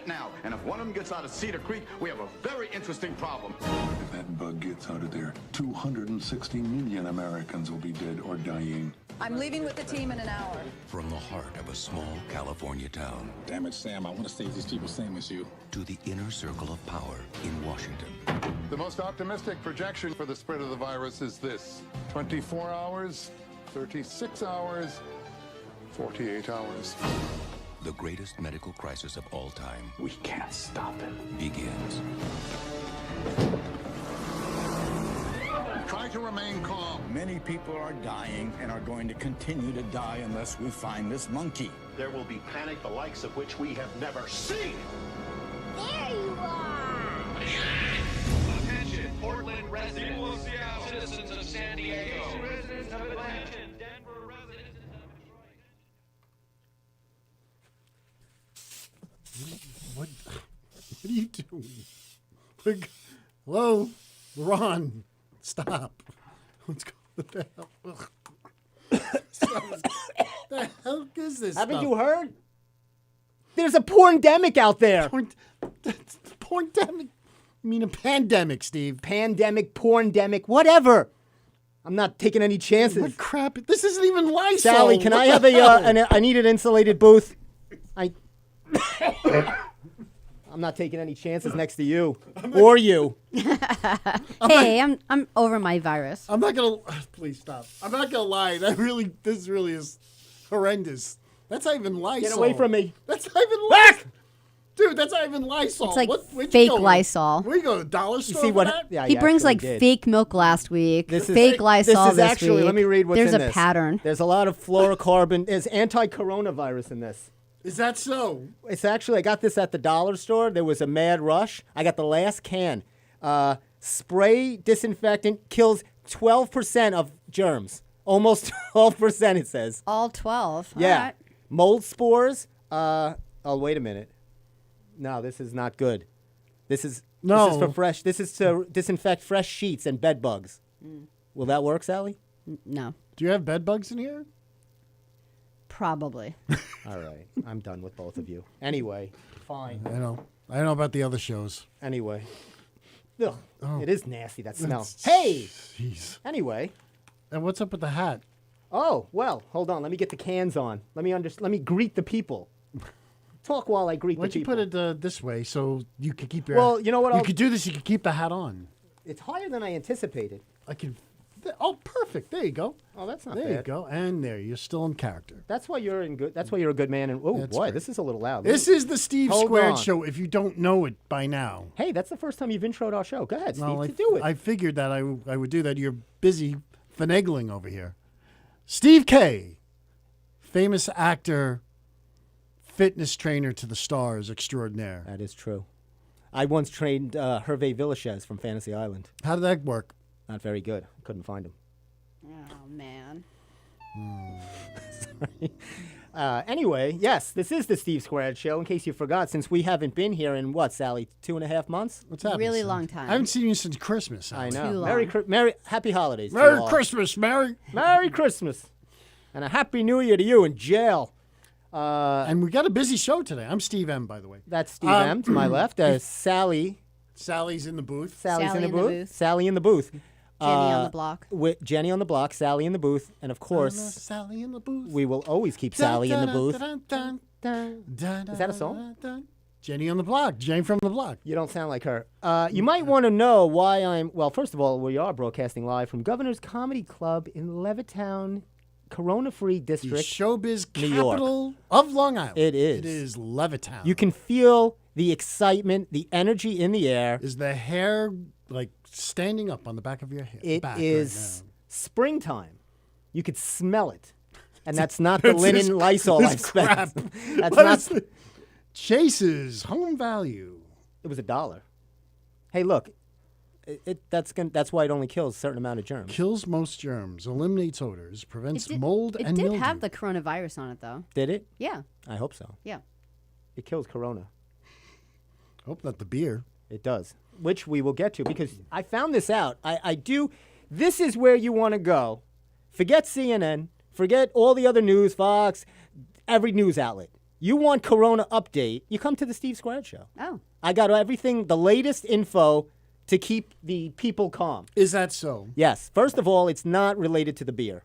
it now. And if one of them gets out of Cedar Creek, we have a very interesting problem. If that bug gets out of there, 260 million Americans will be dead or dying. I'm leaving with the team in an hour. From the heart of a small California town. Damn it, Sam, I want to save these people same as you. To the inner circle of power in Washington. The most optimistic projection for the spread of the virus is this: 24 hours, 36 hours, 48 hours. The greatest medical crisis of all time. We can't stop it. Begins. Try to remain calm. Many people are dying and are going to continue to die unless we find this monkey. There will be panic the likes of which we have never seen. There you are! Attention, Portland residents, people of Seattle, citizens of San Diego, residents of Atlanta, Denver residents of Detroit. What are you doing? Hello? Ron, stop. What's going on? The hell is this Haven't stuff? you heard? There's a porndemic out there. Porndemic? You mean a pandemic, Steve? Pandemic, porndemic, whatever. I'm not taking any chances. What crap? This isn't even Lysol. Sally, can I have I need an insulated booth. I'm not taking any chances next to you or you. Hey, I'm over my virus. I'm not gonna. Please stop. I'm not gonna lie. This really is horrendous. That's not even Lysol. Get away from me. That's not even Lysol. Dude, that's not even Lysol. It's like where'd you fake go? Lysol. Where you go? The dollar store? See what? for that? Yeah, He brings like did. fake milk last week, This is fake Lysol This is actually. week. Let me read what's There's in a this. pattern. There's a lot of fluorocarbon. There's anti-coronavirus in this. Is that so? It's actually, I got this at the dollar store. There was a mad rush. I got the last can. Spray disinfectant kills 12% of germs. Almost 12%, it says. All 12. Yeah. All right. Mold spores. Oh, wait a minute. No, this is not good. This is for fresh. This is to disinfect fresh sheets and bed bugs. Will that work, Sally? No. Do you have bed bugs in here? Probably. All right. I'm done with both of you. Anyway, fine. I don't know about the other shows. Anyway. Ugh, it is nasty, that smell. That's- Hey! Jeez. Anyway. And what's up with the hat? Oh, well, hold on. Let me get the cans on. Let me greet the people. Talk while I greet Why the don't you people. put it this way so you could keep your... Well, you know what? You could do this. You could keep the hat on. It's higher than I anticipated. I could... Oh, perfect. There you go. Oh, that's not There bad. you go. And there, you're still in character. That's why you're in good. That's why you're a good man. And oh That's boy, great. this is a little loud. This is the Steve Hold Squared on. Show, if you don't know it by now. Hey, that's the first time you've introed our show. Go ahead, Steve, Well, do it. I figured that I would do that. You're busy finagling over here. Steve K., famous actor, fitness trainer to the stars extraordinaire. That is true. I once trained Hervé Villachez from Fantasy Island. How did that work? Not very good. Couldn't find him. Oh, man. Sorry. Anyway, yes, this is the Steve Squared Show. In case you forgot, since we haven't been here in what, Sally, 2.5 months? What's happening? Really son? long time. I haven't seen you since Christmas. I Sally. know. Too long. Merry Happy Holidays. to Merry you all. Christmas, Merry. Merry Christmas. And a Happy New Year to you in jail. And we got a busy show today. I'm Steve M, by the way. That's Steve M to my left. Sally. Sally's in the booth. Sally's Sally in the booth. Sally in the booth. Jenny on the block. With Jenny on the block, Sally in the booth, and of course, Sally in the booth. we will always keep Sally in the booth. Is that a song? Jenny on the block. Jenny from the block. You don't sound like her. You might want to know why I'm. Well, first of all, we are broadcasting live from Governor's Comedy Club in Levittown, Corona-free The district. showbiz New York. capital of Long Island. It is. It is Levittown. You can feel the excitement, the energy in the air. Is the hair like standing up on the back of your head? It back is right springtime. You could smell it. And that's not the It's linen this- Lysol this I've spent. crap. That's What not. is the- Chase's home value. It was $1. Hey, look. That's why it only kills a certain amount of germs. Kills most germs, eliminates odors, prevents It did, mold it and did mildew. have the coronavirus on it, though. Did it? Yeah. I hope so. Yeah. It kills corona. Hope not the beer. It does, which we will get to because I found this out. I do. This is where you want to go. Forget CNN. Forget all the other news, Fox, every news outlet. You want Corona update, you come to the Steve Squared Show. Oh. I got everything, the latest info to keep the people calm. Is that so? Yes. First of all, it's not related to the beer.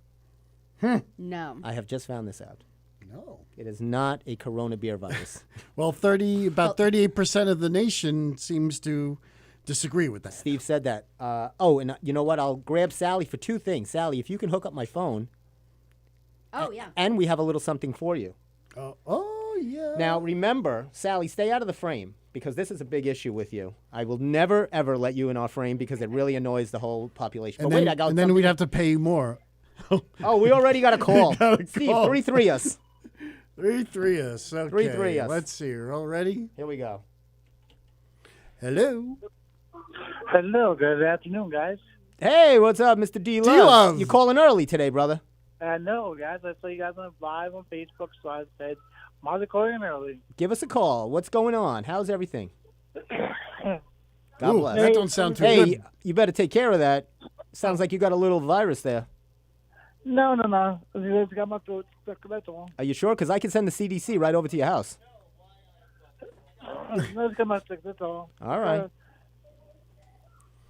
No. I have just found this out. No. It is not a Corona beer virus. Well, about 38% of the nation seems to disagree with that. Steve said that. And you know what? I'll grab Sally for two things. Sally, if you can hook up my phone. Oh, yeah. And we have a little something for you. Oh, yeah. Now, remember, Sally, stay out of the frame because this is a big issue with you. I will never, ever let you in our frame because it really annoys the whole population. And But then, wait, I got and then we'd have to pay you more. Oh, we already got a call. Steve, 3-3 us. 3-3 us. Okay. 3-3 us. Let's see. We're all ready? Here we go. Hello. Hello. Good afternoon, guys. Hey, what's up, Mr. D-Love? D-Love. You calling early today, brother? No, guys. I saw you guys on live on Facebook, so I said, might call in early. Give us a call. What's going on? How's everything? God Ooh, bless. that don't sound too Hey, good. you better take care of that. Sounds like you got a little virus there. No. I just got my throat stuck. That's all. Are you sure? Because I can send the CDC right over to your house. I just got my stick. That's all. All right.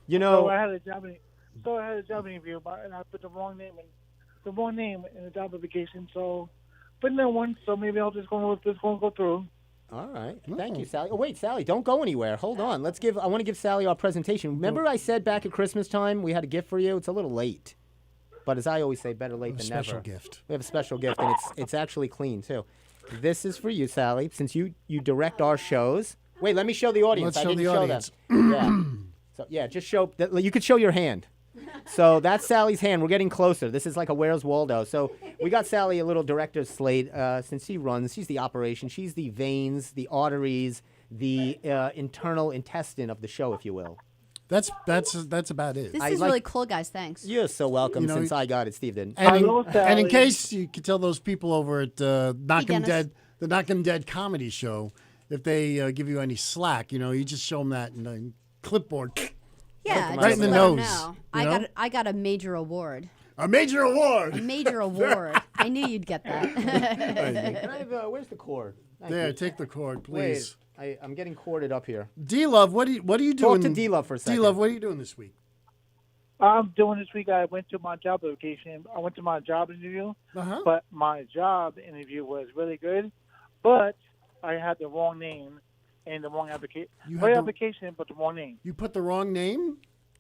You So know, I had a job interview, and I put the wrong name in the job application. So, but no one. So maybe I'll just go through. all right. Thank you, Sally. Oh, wait, Sally, don't go anywhere. Hold on. I want to give Sally our presentation. Remember I said back at Christmas time we had a gift for you? It's a little late. But as I always say, better late than never. Special gift. We have a special gift, and it's actually clean, too. This is for you, Sally, since you direct our shows. Wait, let me show the audience. Let's I show didn't the show audience. them. Yeah. So, yeah, just show. You could show your hand. So that's Sally's hand. We're getting closer. This is like a Where's Waldo. So we got Sally a little director's slate since she runs. She's the operation. She's the veins, the arteries, the internal intestine of the show, if you will. That's about it. This is really cool, guys. Thanks. You're so welcome. You know, since I got it, Steve didn't. And in case you could tell those people over at Knock 'em Dennis. Dead, the Knock 'em Dead comedy show, if they give you any slack, you just show them that in a clipboard. Yeah, right just in the let 'em nose. know. you know? I got a major award. A major award. A major award. I knew you'd get that. Can I have, where's the cord? Thank There, you. take the cord, please. Wait, I'm getting corded up here. D-Love, what are you doing? Talk to D-Love for a second. D-Love, what are you doing this week? I'm doing this week. I went to my job application. I went to my job interview, but my job interview was really good. But I had the wrong name and the wrong application. Right application, but the wrong name. You put the wrong name?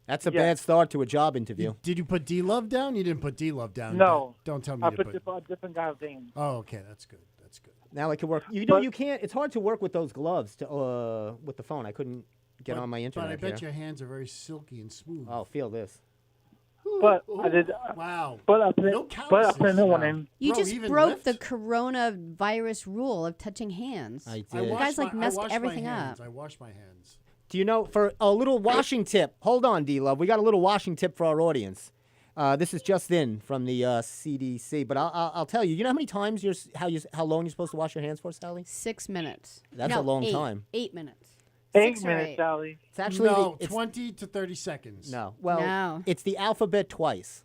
That's a bad start to a job interview. Did you put D-Love down? You didn't put D-Love down. No. Don't tell me I to put put. a different guy's name. Oh, okay, that's good. That's good. Now I can work. You know, you can't. It's hard to work with those gloves with the phone. I couldn't get on my internet. But I bet here. your hands are very silky and smooth. Oh, feel this. But I did. Wow. But I put a new one Wow. in. You Bro, just even broke lift? the coronavirus rule of touching hands. I I did. You guys wash messed I wash everything my hands. up. I wash my hands. Do you know, for a little washing tip, hold on, D-Love. We got a little washing tip for our audience. This is just in from the CDC, but I'll tell you. You know how many times how long you're supposed to wash your hands for, Sally? 6 minutes. That's No, a long 8. time. 8 minutes. 8 6 or minutes, 8. Sally. It's actually No, it's 20 to 30 seconds. no. Well, No. it's the alphabet twice.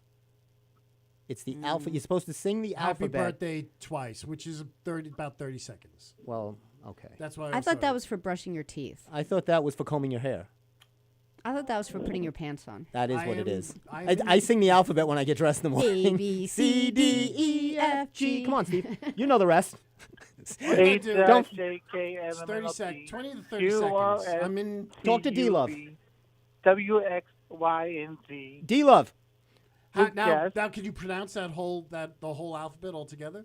It's the alpha. You're supposed to sing the Happy alphabet. birthday twice, which is about 30 seconds. Well, okay. That's why I thought that was for brushing your teeth. I thought that was for combing your hair. I thought that was for putting your pants on. That is I what it am- is. I I, am- I sing the alphabet when I get dressed in the morning. A, B, C, D, E, F, G. Come on, Steve. You know the rest. H, Don't- J, K, M, It's N, 30 L, seconds. P, 20 to 30 Q, R, seconds. S, I'm in. Talk to T, D-Love. U, V, W, X, Y, and Z. D-Love. Now, Yes. can you pronounce the whole alphabet altogether?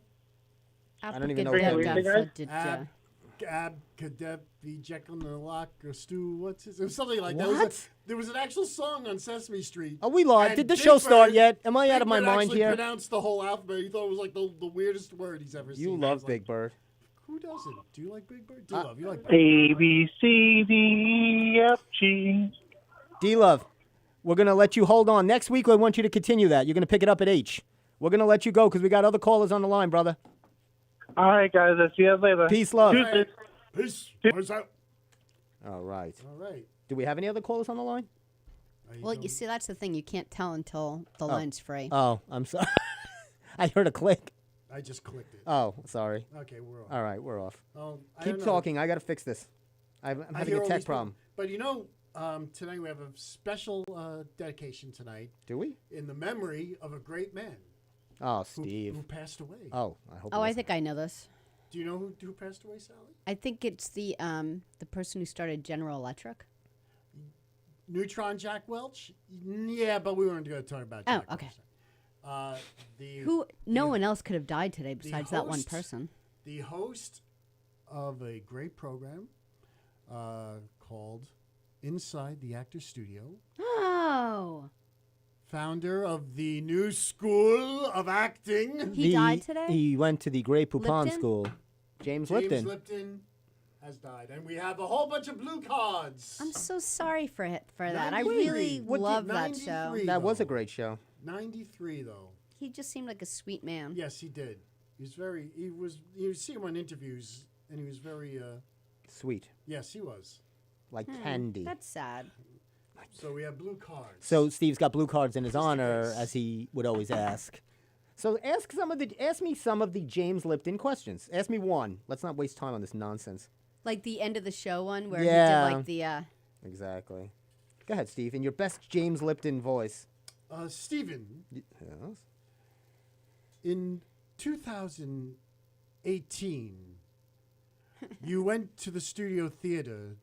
I don't even know what that means. Ab, Kadeb, Jekyll, Nalak, or Stu. What's his? It was something like that. What? There was an actual song on Sesame Street. Are we live? And Did the Big show start Bird- yet? Am I out Big of my Bird mind actually here? pronounced the whole alphabet. He thought it was like the weirdest word he's ever seen. You I love was like, Big Bird. Who doesn't? Do you like Big Bird? Do you love? You like Big A, B, C, D, E, F, G. D-Love, we're going to let you hold on. Next week, I want you to continue that. You're going to pick it up at H. We're going to let you go because we got other callers on the line, brother. All right, guys. I'll see you guys later. Peace, love. Deuces. Peace. Peace out. All right. All right. Do we have any other callers on the line? Well, you see, that's the thing. You can't tell until the line's free. Oh, I'm sorry. I heard a click. I just clicked it. Oh, sorry. Okay, we're off. All right, we're off. I Keep don't know. talking. I got to fix this. I'm I having hear a all tech these problem. But tonight we have a special dedication tonight. Do we? In the memory of a great man. Oh, Steve. Who passed away. Oh, I hope. Oh, I think I know this. Do you know who passed away, Sally? I think it's the person who started General Electric. Neutron Jack Welch? Yeah, but we weren't going to talk about Jack okay. Welch. No one else could have died today besides that one person. The host of a great program called Inside the Actor's Studio. Oh. Founder of the new school of acting. He died today? He went to the Grey Poupon Lipton? School. James James Lipton. Lipton has died. And we have a whole bunch of blue cards. I'm so sorry for that. I 93. really love that show. That was a great show. 93, though. He just seemed like a sweet man. Yes, he did. You see him on interviews, and he was very... Sweet. Yes, he was. Like candy. That's sad. So we have blue cards. So Steve's got blue cards in his honor, as he would always ask. So ask me some of the James Lipton questions. Ask me one. Let's not waste time on this nonsense. Like the end of the show one where he did like the... Exactly. Go ahead, Steve, in your best James Lipton voice. Stephen. Yes? In 2018, you went to the Studio Theater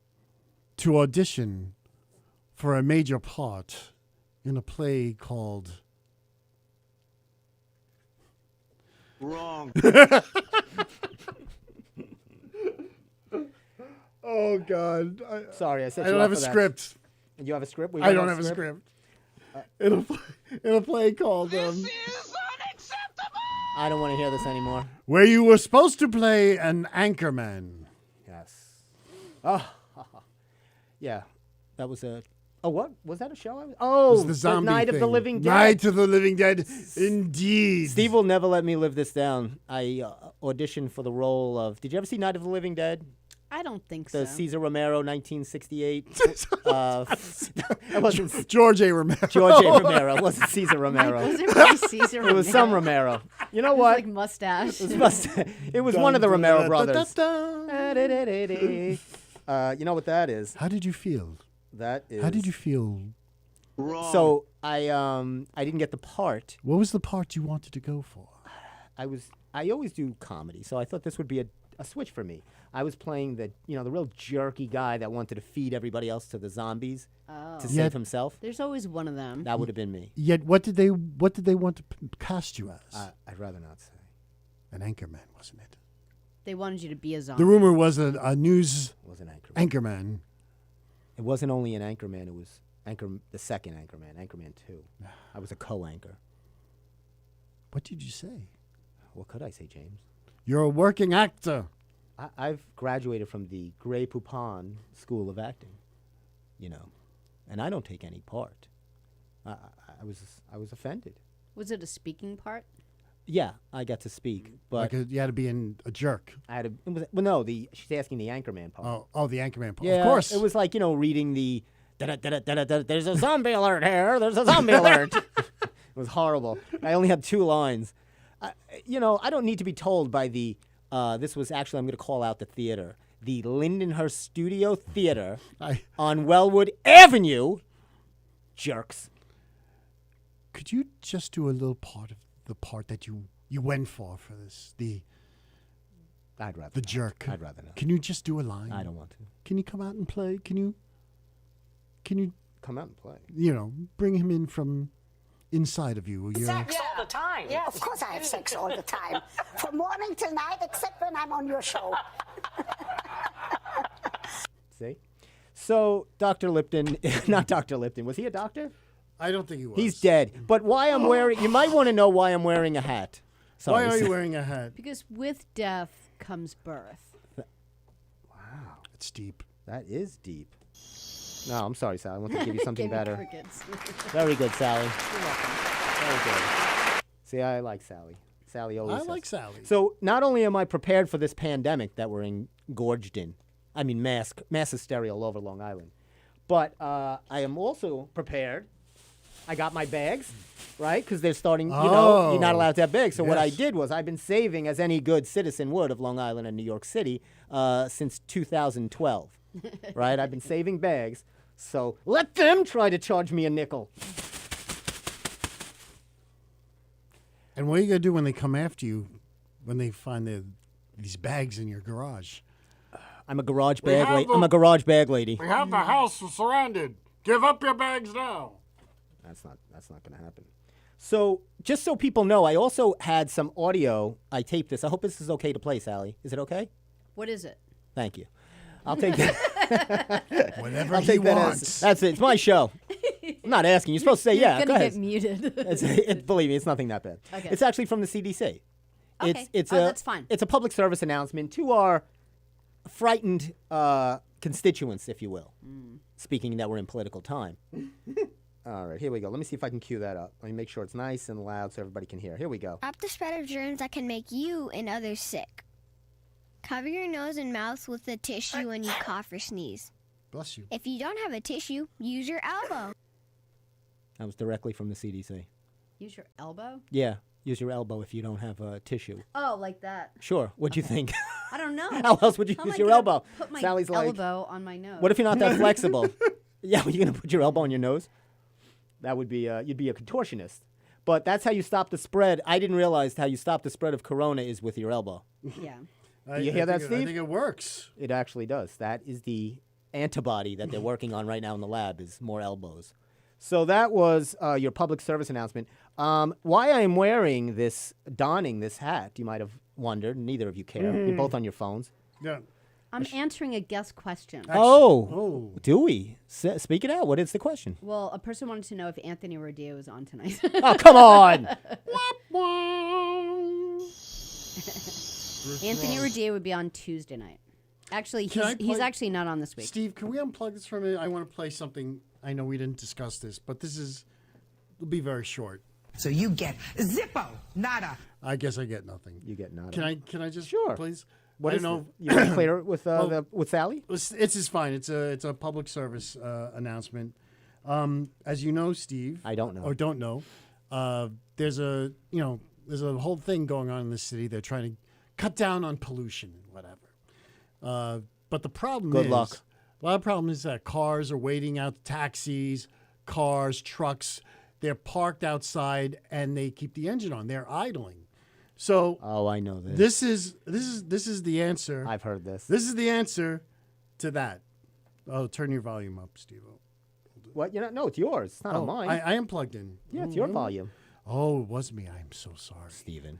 to audition for a major part in a play called... Wrong. Oh, God. Sorry, I said I don't have a script. You have a script? I don't have a script. In a play called... I don't want to hear this anymore. Where you were supposed to play an anchorman. Yes. Oh, yeah. That was a... Oh, what? Was that a show? Oh, It was the zombie Night of the thing. Living Dead. Night of the Living Dead, indeed. Steve will never let me live this down. I auditioned for the role of... Did you ever see Night of the Living Dead? I don't think The so. Cesar Romero, 1968. It wasn't George A. Romero. George A. Romero. It wasn't Cesar Romero. Was it really Cesar Romero? It was some Romero. You know It was what? like mustache. It was one of the Romero brothers. Dun. You know what that is? How did you feel? That is... How did you feel? Wrong. So I didn't get the part. What was the part you wanted to go for? I always do comedy, so I thought this would be a switch for me. I was playing the real jerky guy that wanted to feed everybody else to the zombies to save himself. There's always one of them. That would have been me. Yet, what did they want to cast you as? I'd rather not say. An anchorman, wasn't it? They wanted you to be a zombie. The rumor was a news It was an anchorman. It wasn't only an anchorman. It was the second anchorman, Anchorman 2. I was a co-anchor. What did you say? What could I say, James? You're a working actor. I've graduated from the Grey Poupon School of Acting, and I don't take any part. I was offended. Was it a speaking part? Yeah, I got to speak, but You had to be a jerk. I had to. No, she's asking the anchorman part. Oh, the anchorman part. Yeah, Of course. it was like reading the. There's a zombie alert here. There's a zombie alert. It was horrible. I only had 2 lines. I don't need to be told by the. This was actually, I'm going to call out the theater. The Lindenhurst Studio Theater on Wellwood Avenue. Jerks. Could you just do a little part of the part that you went for this? I'd rather the not. jerk. I'd rather not. Can you just do a line? I don't want to. Can you come out and play? Can you come out and play? Bring him in from inside of you. Sex all the time. Yeah, of course I have sex all the time. From morning till night, except when I'm on your show. See? So, Dr. Lipton, not Dr. Lipton, was he a doctor? I don't think he was. He's dead. But why I'm wearing, you might want to know why I'm wearing a hat. Sorry, Why are you wearing a hat? Because with death comes birth. Wow. It's deep. That is deep. No, I'm sorry, Sally. I want to give you something Gave me better. crickets. Very good, Sally. You're welcome. Very good. See, I like Sally. Sally always I says. like Sally. So not only am I prepared for this pandemic that we're engorged in, I mean mass hysteria all over Long Island, but I am also prepared I got my bags, right? Because they're starting, you're not allowed to have bags. So what I Yes. did was I've been saving, as any good citizen would, of Long Island and New York City since 2012, right? I've been saving bags. So let them try to charge me a nickel. And what are you going to do when they come after you, when they find these bags in your garage? I'm a garage bag lady. I'm a garage bag lady. We have the house surrounded. Give up your bags now. That's not going to happen. So just so people know, I also had some audio. I taped this. I hope this is okay to play, Sally. Is it okay? What is it? Thank you. I'll take that. Whatever I'll he take that wants. That's it. It's my show. I'm not asking. You're supposed to say, yeah, You're go gonna ahead. get muted. Believe me, it's nothing that bad. Okay. It's actually from the CDC. Okay. It's That's fine. It's a public service announcement to our frightened constituents, if you will. Speaking that we're in political time. All right, here we go. Let me see if I can cue that up. Let me make sure it's nice and loud so everybody can hear. Here we go. Stop the spread of germs that can make you and others sick. Cover your nose and mouth with a tissue when you cough or sneeze. Bless you. If you don't have a tissue, use your elbow. That was directly from the CDC. Use your elbow? Yeah, use your elbow if you don't have a tissue. Oh, like that. Sure. What'd you think? I don't know. How else would you How use am I your gonna elbow? Put my Sally's like, elbow on my nose. what if you're not that flexible? Yeah, you're going to put your elbow on your nose? That would be, you'd be a contortionist. But that's how you stop the spread. I didn't realize how you stop the spread of corona is with your elbow. Yeah. Do you hear that, Steve? I think it works. It actually does. That is the antibody that they're working on right now in the lab is more elbows. So that was your public service announcement. Why I'm donning this hat, you might have wondered. Neither of you care. You're both on your phones. Yeah. I'm answering a guest question. Oh, do we? Speak it out. What is the question? Well, a person wanted to know if Anthony Rodio is on tonight. Oh, come on. Anthony Rodio would be on Tuesday night. Actually, Can I he's play- actually not on this week. Steve, can we unplug this for a minute? I want to play something. I know we didn't discuss this, but it'll be very short. So you get zippo, nada. I guess I get nothing. You get nada. Can I just Sure. please? What I is don't know. You want to clear it with Well, with Sally? It's just fine. It's a public service announcement. As you know, Steve. I don't know. Or don't know. There's a whole thing going on in this city. They're trying to cut down on pollution and whatever. But the problem Good is luck. a lot of problem is that cars are waiting out, taxis, cars, trucks. They're parked outside and they keep the engine on. They're idling. So I know this. This is the answer. I've heard this. This is the answer to that. Oh, turn your volume up, Steve. What? No, it's yours. It's not on mine. I am plugged in. Yeah, it's your volume. Oh, it was me. I'm so sorry. Steven.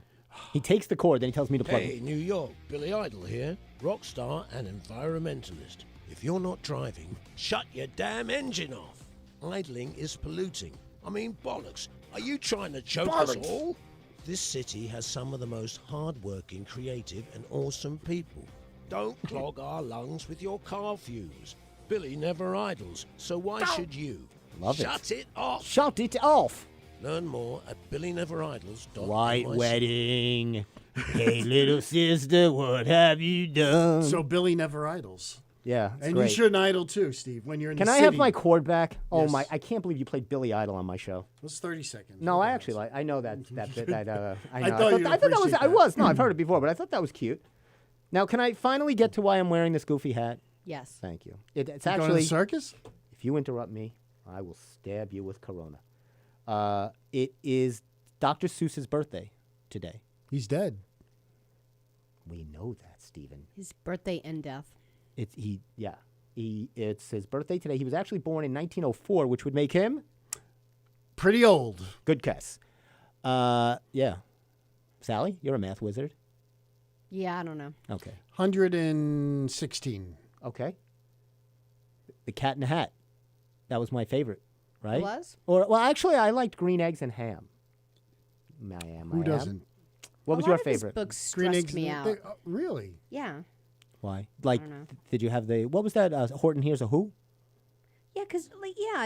He takes the cord, then he tells me to plug Hey, it. New York, Billy Idol here, rock star and environmentalist. If you're not driving, shut your damn engine off. Idling is polluting. I mean, bollocks. Are you trying to choke us all? This city has some of the most hard-working, creative and awesome people. Don't clog our lungs with your car fumes. Billy never idles, so why should you? Love it. Shut it off. Shut it off. Learn more at BillyNeverIdles.com. White wedding. Hey, little sister, what have you done? So Billy never idles. Yeah, it's and great. you shouldn't idle too, Steve. When you're in Can the I city. have my cord back? Oh Yes. my! I can't believe you played Billy Idol on my show. It's 30 seconds. No, I actually like. I know that bit. I know. I thought you'd I thought that was. appreciate I that. was. No, I've heard it before, but I thought that was cute. Now, can I finally get to why I'm wearing this goofy hat? Yes. Thank you. It's You going to actually the circus? If you interrupt me, I will stab you with Corona. It is Dr. Seuss's birthday today. He's dead. We know that, Stephen. His birthday and death. It's his birthday today. He was actually born in 1904, which would make him pretty old. Good guess. Yeah. Sally, you're a math wizard. Yeah, I don't know. Okay. 116. Okay. The Cat in the Hat. That was my favorite, right? It was? Well, actually, I liked Green Eggs and Ham. Who doesn't? What was your favorite? Books stressed me out. Really? Yeah. Why? Like, don't know. did you have what was that? Horton Hears a Who? Yeah, because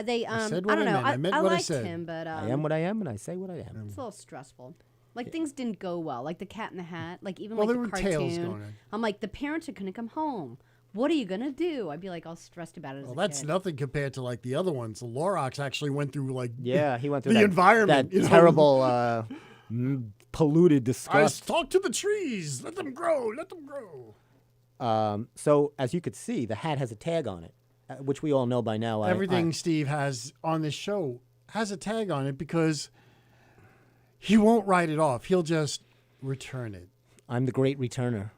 they I said I what don't I know. meant. I meant I what I liked said. him, but I am what I am, and I say what I am. it's a little stressful. Like things didn't go well. Like the Cat in the Hat. Like even Well, like there the were cartoon. tales going on. I'm like the parents are gonna come home. what are you going to do? I'd be like all stressed about it as Well, a that's kid. nothing compared to like the other ones. The Lorax actually went through like he went through the that, environment. that terrible, polluted disgust. Talk to the trees. Let them grow. Let them grow. So as you could see, the hat has a tag on it, which we all know by now. Everything Steve has on this show has a tag on it because he won't write it off. He'll just return it. I'm the great returner.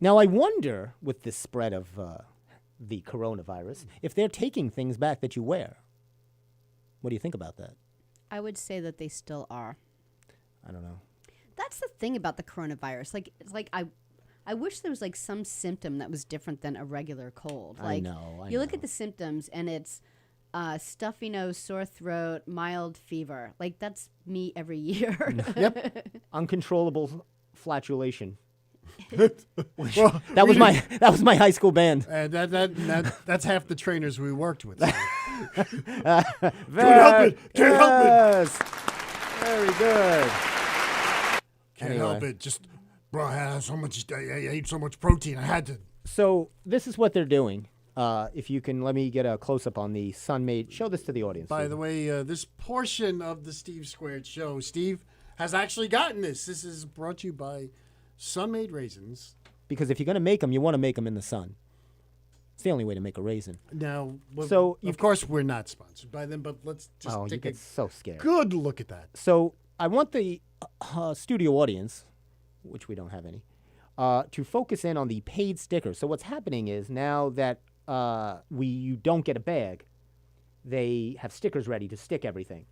Now, I wonder, with this spread of the coronavirus, if they're taking things back that you wear. What do you think about that? I would say that they still are. I don't know. That's the thing about the coronavirus. Like, it's like I wish there was like some symptom that was different than a regular cold. Like, you look at the symptoms and it's stuffy nose, sore throat, mild fever. Like, that's me every year. Yep. Uncontrollable flatulation. Well, that was my high school band. And that's half the trainers we worked with. So. Can't help it. Can't help it. Very good. Can't Anyway. help it. Just, bro, I had so much. I ate so much protein. I had to. So this is what they're doing. If you can let me get a close-up on the Sun-Made. Show this to the audience. By Steve. the way, this portion of the Steve Squared show, Steve has actually gotten this. This is brought to you by Sun-Made Raisins. Because if you're going to make them, you want to make them in the sun. It's the only way to make a raisin. Now, so of course, we're not sponsored by them, but let's just you take get a so scared. good look at that. So I want the studio audience, which we don't have any, to focus in on the paid stickers. So what's happening is now that you don't get a bag, they have stickers ready to stick everything.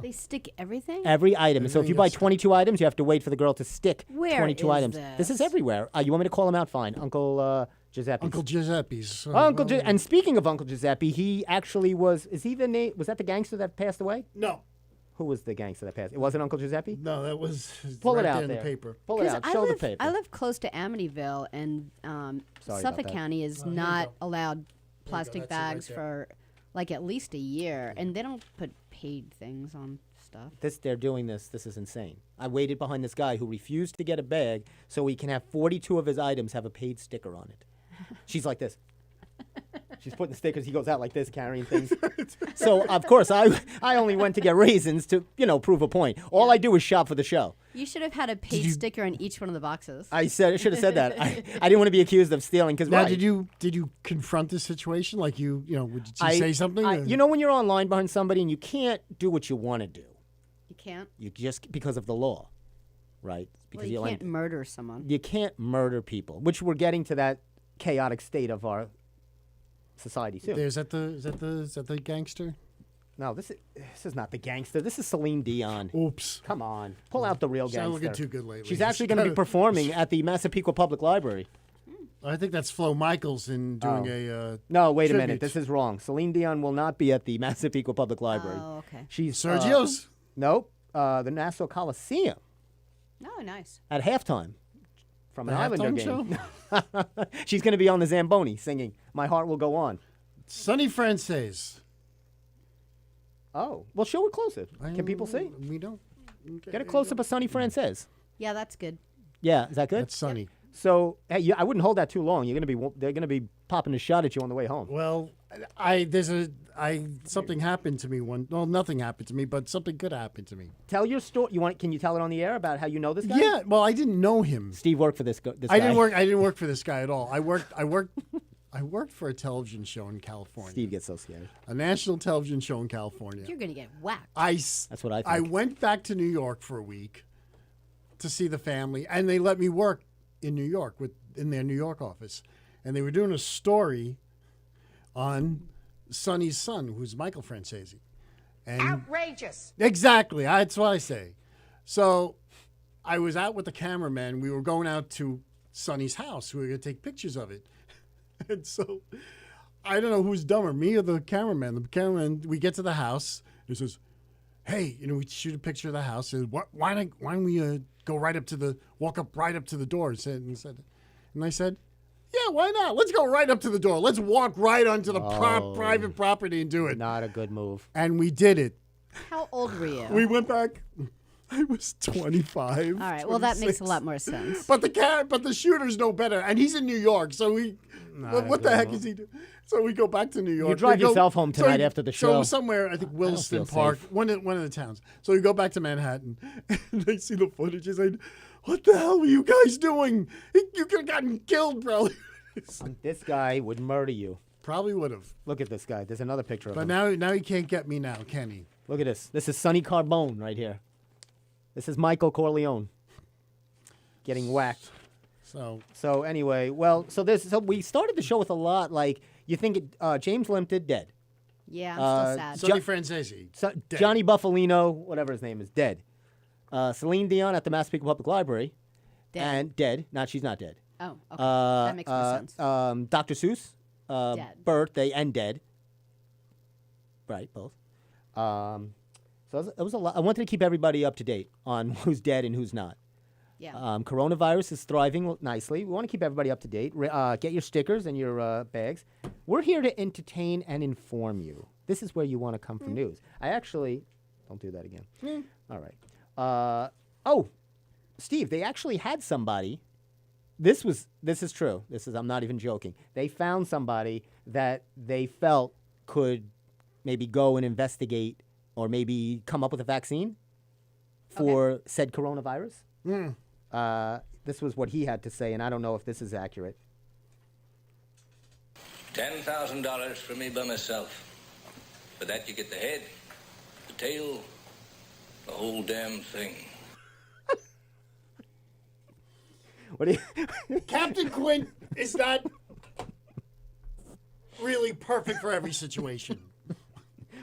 They stick everything? Every item. So if you buy 22 items, you have to wait for the girl to stick Where 22 is items. This is everywhere. You want me to call him out? Fine. Uncle Giuseppe's. Uncle Giuseppe's. And speaking of Uncle Giuseppe, he actually was he the name? Was that the gangster that passed away? No. Who was the gangster that passed? It wasn't Uncle Giuseppe? No, that was Pull right it out there in there. the paper. Pull it out. Show the paper. I live close to Amityville, and Sorry Suffolk about that. County is Oh, here you not go. allowed plastic That's it right bags there. for like at least a year, and they don't put paid things on stuff. They're doing this. This is insane. I waited behind this guy who refused to get a bag so he can have 42 of his items have a paid sticker on it. She's like this. She's putting the stickers. He goes out like this, carrying things. So, of course, I only went to get raisins to, prove a point. All I do is shop for the show. You should have had a paid sticker on each one of the boxes. I should have said that. I didn't want to be accused of stealing. Because Now, did you confront this situation? Like did you say something? or- when you're online behind somebody and you can't do what you want to do. You can't? You just because of the law, right? Because Well, you can't murder someone. You can't murder people, which we're getting to that chaotic state of our society soon. Is that the gangster? No, this is not the gangster. This is Celine Dion. Oops. Come on. Pull out the real She's not gangster. looking too good lately. She's actually going to be performing at the Massapequa Public Library. I think that's Flo Michelson doing a. No, wait a tribute. minute. This is wrong. Celine Dion will not be at the Massapequa Public Library. Oh, okay. She's Sergio's? Nope. The Nassau Coliseum Oh, nice. at halftime from an The Islander halftime game. She's going to be on the Zamboni singing "My Heart Will Go On." Sonny Frances. Oh, well, show it closer. Can people see? We don't. Okay, Get a close up of Sonny Frances. Yeah, that's good. Yeah, is that good? That's Sonny. So hey, I wouldn't hold that too long. They're gonna be popping a shot at you on the way home. Well, something happened to me nothing happened to me, but something good happened to me. Tell your story. Can you tell it on the air about how you know this guy? Yeah, well, I didn't know him. Steve worked for this guy. I didn't work for this guy at all. I worked for a television show in California. Steve gets so scared. A national television show in California. You're going to get whacked. That's what I think. I went back to New York for a week to see the family, and they let me work in New York in their New York office. And they were doing a story on Sonny's son, who's Michael Francesi. And Outrageous. exactly. That's what I say. So I was out with the cameraman. We were going out to Sonny's house. We were going to take pictures of it. And so I don't know who's dumber, me or the cameraman. The cameraman, we get to the house. He says, hey, we shoot a picture of the house. Says, why don't we walk up right up to the door? And I said, yeah, why not? Let's go right up to the door. Let's walk right onto the private property and do it. Not a good move. And we did it. How old were you? We went back. I was 25. All right. Well, that makes a lot more sense. But the shooter's no better, and he's in New York. So what the heck is he doing? So we go back to New York. You drive yourself home tonight after the show. So somewhere, I think Williston Park, one of the towns. So we go back to Manhattan, and they see the footage. They say, "What the hell were you guys doing? You could have gotten killed, bro." This guy would murder you. Probably would have. Look at this guy. There's another picture of him. But now he can't get me now, can he? Look at this. This is Sonny Carbone right here. This is Michael Corleone getting whacked. So anyway, so we started the show with a lot like you think James Limpton dead. Yeah, I'm still sad. Sonny Francesi. Dead. Johnny Buffalino, whatever his name is, dead. Celine Dion at the Massapequa Public Library, and dead. She's not dead. Oh, okay. That makes more sense. Dr. Seuss, dead. birthday and dead. Right, both. So it was a lot. I wanted to keep everybody up to date on who's dead and who's not. Yeah. Coronavirus is thriving nicely. We want to keep everybody up to date. Get your stickers and your bags. We're here to entertain and inform you. This is where you want to come for news. I actually don't do that again. All right. Steve, they actually had somebody. This is true. I'm not even joking. They found somebody that they felt could maybe go and investigate or maybe come up with a vaccine for said coronavirus. This was what he had to say, and I don't know if this is accurate. $10,000 for me by myself. For that you get the head, the tail, the whole damn thing. What do you Captain Quint is not really perfect for every situation.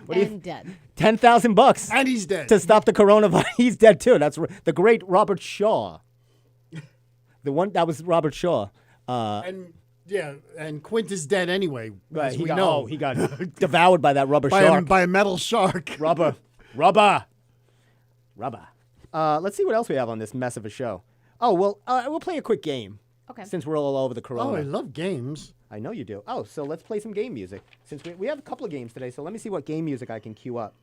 Dead. $10,000. And he's dead. To stop the coronavirus. He's dead too. That's the great Robert Shaw. The one that was Robert Shaw. And Quint is dead anyway. Right, as we know. he got devoured by that rubber shark. By a metal shark. Rubber. Let's see what else we have on this mess of a show. Oh, well, we'll play a quick game. Okay. Since we're all over the corona. Oh, I love games. I know you do. Oh, so let's play some game music. Since we have a couple of games today, so let me see what game music I can queue up.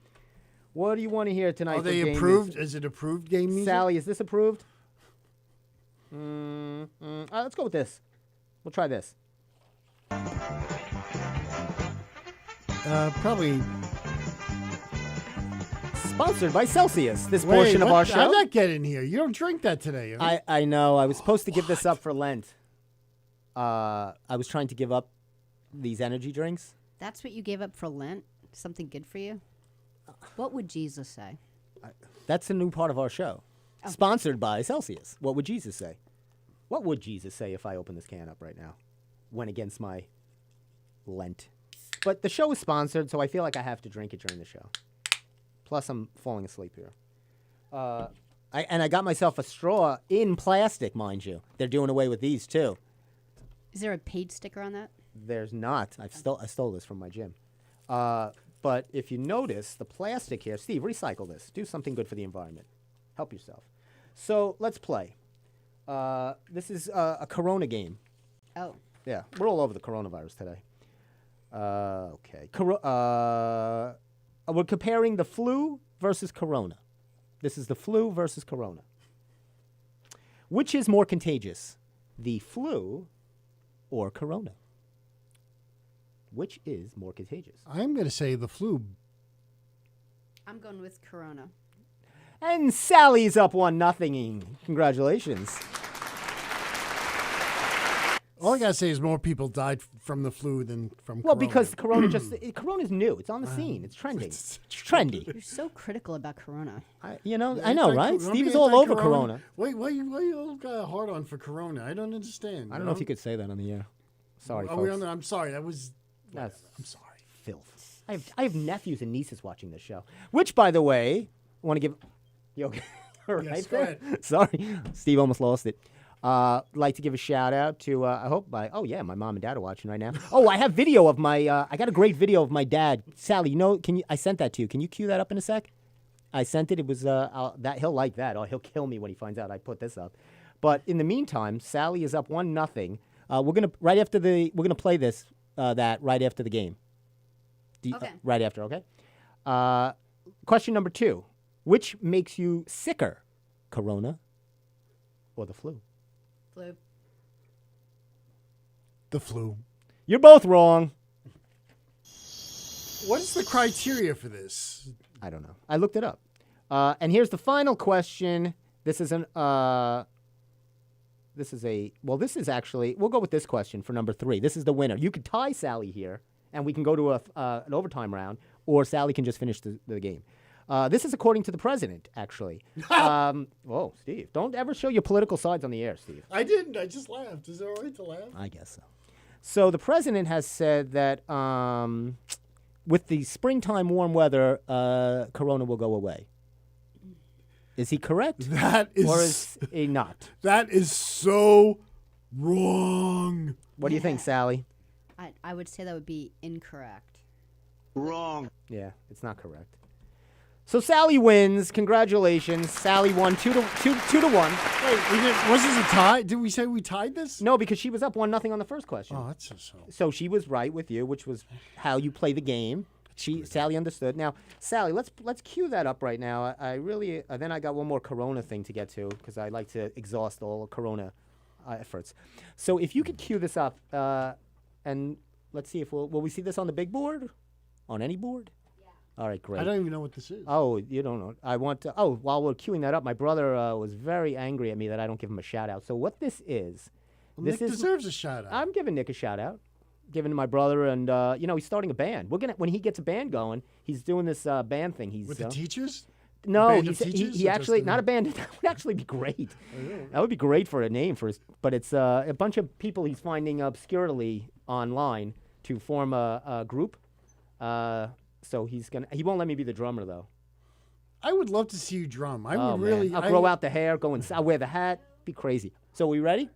What do you want to hear tonight? Are they approved? Is it approved game music? Sally, is this approved? Let's go with this. We'll try this. Probably. Sponsored by Celsius, this portion of our show. How'd that get in here? You don't drink that today. Huh? I know. I was supposed to give this up for Lent. I was trying to give up these energy drinks. That's what you gave up for Lent? Something good for you? What would Jesus say? That's a new part of our show. Oh. Sponsored by Celsius. What would Jesus say? What would Jesus say if I open this can up right now? Went against my Lent. But the show is sponsored, so I feel like I have to drink it during the show. Plus, I'm falling asleep here. I got myself a straw in plastic, mind you. They're doing away with these, too. Is there a paid sticker on that? There's not. I stole this from my gym. But if you notice, the plastic here, Steve, recycle this. Do something good for the environment. Help yourself. So let's play. This is a Corona game. Oh. Yeah, we're all over the coronavirus today. Okay. We're comparing the flu versus corona. This is the flu versus corona. Which is more contagious, the flu or corona? Which is more contagious? I'm going to say the flu. I'm going with corona. And Sally's up 1-0. Congratulations. All I gotta say is more people died from the flu than from well, corona. because corona's new. It's on the scene. It's trending. It's trendy. You're so critical about corona. I know, right? Steve is all over corona. Wait, why you all got a hard on for corona? I don't understand. I don't know if you could say that on the air. Sorry, folks. I'm sorry. That was. I'm sorry. Filth. I have nephews and nieces watching this show. Which, by the way, I want to give. You okay? Yes, go ahead. Sorry, Steve almost lost it. Like to give a shout out to my mom and dad are watching right now. Oh, I have video of my I got a great video of my dad. Sally, I sent that to you. Can you cue that up in a sec? I sent it. It was that he'll like that. Oh, he'll kill me when he finds out I put this up. But in the meantime, Sally is up 1-0. We're gonna play this right after the game. Okay. Right after, okay? Question number 2. Which makes you sicker, corona or the flu? Flu. The flu. You're both wrong. What is the criteria for this? I don't know. I looked it up. And here's the final question. This is actually, we'll go with this question for number 3. This is the winner. You could tie Sally here, and we can go to an overtime round, or Sally can just finish the game. This is according to the president, actually. Whoa, Steve, don't ever show your political sides on the air, Steve. I didn't. I just laughed. Is it all right to laugh? I guess so. So the president has said that with the springtime warm weather, corona will go away. Is he correct? That is... Or is he not? That is so wrong. What do you think, Sally? I would say that would be incorrect. Wrong. Yeah, it's not correct. So Sally wins. Congratulations. Sally won 2 to 1. Wait, was this a tie? Did we say we tied this? No, because she was up 1-0 on the first question. Oh, that's so. So she was right with you, which was how you play the game. Sally understood. Now, Sally, let's cue that up right now. I really then I got one more Corona thing to get to because I like to exhaust all Corona efforts. So if you could cue this up, and let's see if will we see this on the big board, on any board? Yeah. All right, great. I don't even know what this is. Oh, you don't know. I want to. Oh, while we're queuing that up, my brother was very angry at me that I don't give him a shout out. So what this is? Well, Nick deserves a shout out. I'm giving Nick a shout out. Giving to my brother, and he's starting a band. When he gets a band going, he's doing this band thing. He's with the teachers. No, he actually not a band. That would actually be great. That would be great for a name for his. But it's a bunch of people he's finding obscurely online to form a group. So he won't let me be the drummer though. I would love to see you drum. I would really. I'll grow out the hair. I'll wear the hat. Be crazy. So we ready?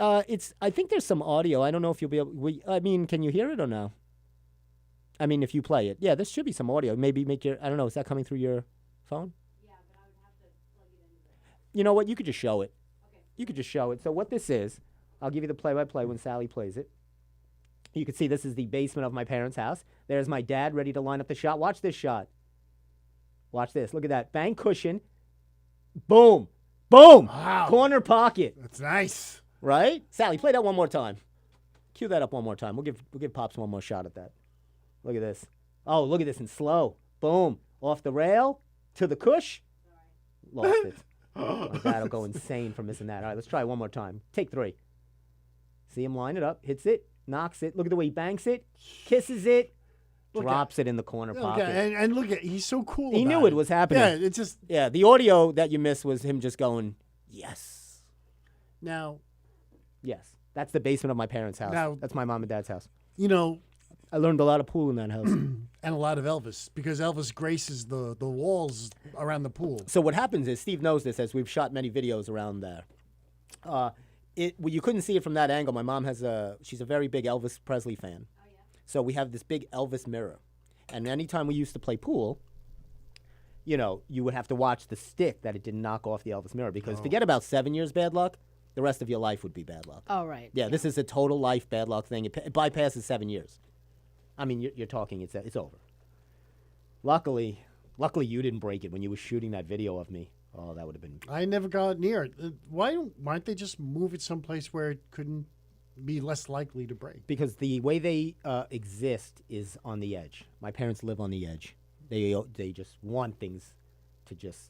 I think there's some audio. I don't know if you'll be able. Can you hear it or no? If you play it, yeah, there should be some audio. Maybe make your. I don't know. Is that coming through your phone? Yeah, but I would have to plug it into it. You know what? You could just show it. Okay. You could just show it. So what this is, I'll give you the play-by-play when Sally plays it. You can see this is the basement of my parents' house. There's my dad ready to line up the shot. Watch this shot. Watch this. Look at that. Bang cushion. Boom. Boom. Wow. Corner pocket. That's nice. Right? Sally, play that one more time. Cue that up one more time. We'll give Pops one more shot at that. Look at this. Oh, look at this in slow. Boom. Off the rail to the cush. Lost it. My dad'll go insane for missing that. All right, let's try it one more time. Take 3. See him line it up. Hits it. Knocks it. Look at the way he banks it. Kisses it. Drops it in the corner pocket. And look at, he's so cool. He knew it was happening. Yeah, it's just. Yeah, the audio that you missed was him just going, yes. Now. Yes, that's the basement of my parents' house. Now, that's my mom and dad's house. I learned a lot of pool in that house. And a lot of Elvis, because Elvis graces the walls around the pool. So what happens is, Steve knows this, as we've shot many videos around there. You couldn't see it from that angle. My mom she's a very big Elvis Presley fan. Oh, yeah. So we have this big Elvis mirror. And anytime we used to play pool, you would have to watch the stick that it didn't knock off the Elvis mirror. Because forget about 7 years bad luck. The rest of your life would be bad luck. Oh, right. Yeah, this is a total life bad luck thing. It bypasses 7 years. You're talking, it's over. Luckily you didn't break it when you were shooting that video of me. Oh, that would have been... I never got near it. Why don't they just move it someplace where it couldn't be less likely to break? Because the way they exist is on the edge. My parents live on the edge. They just want things...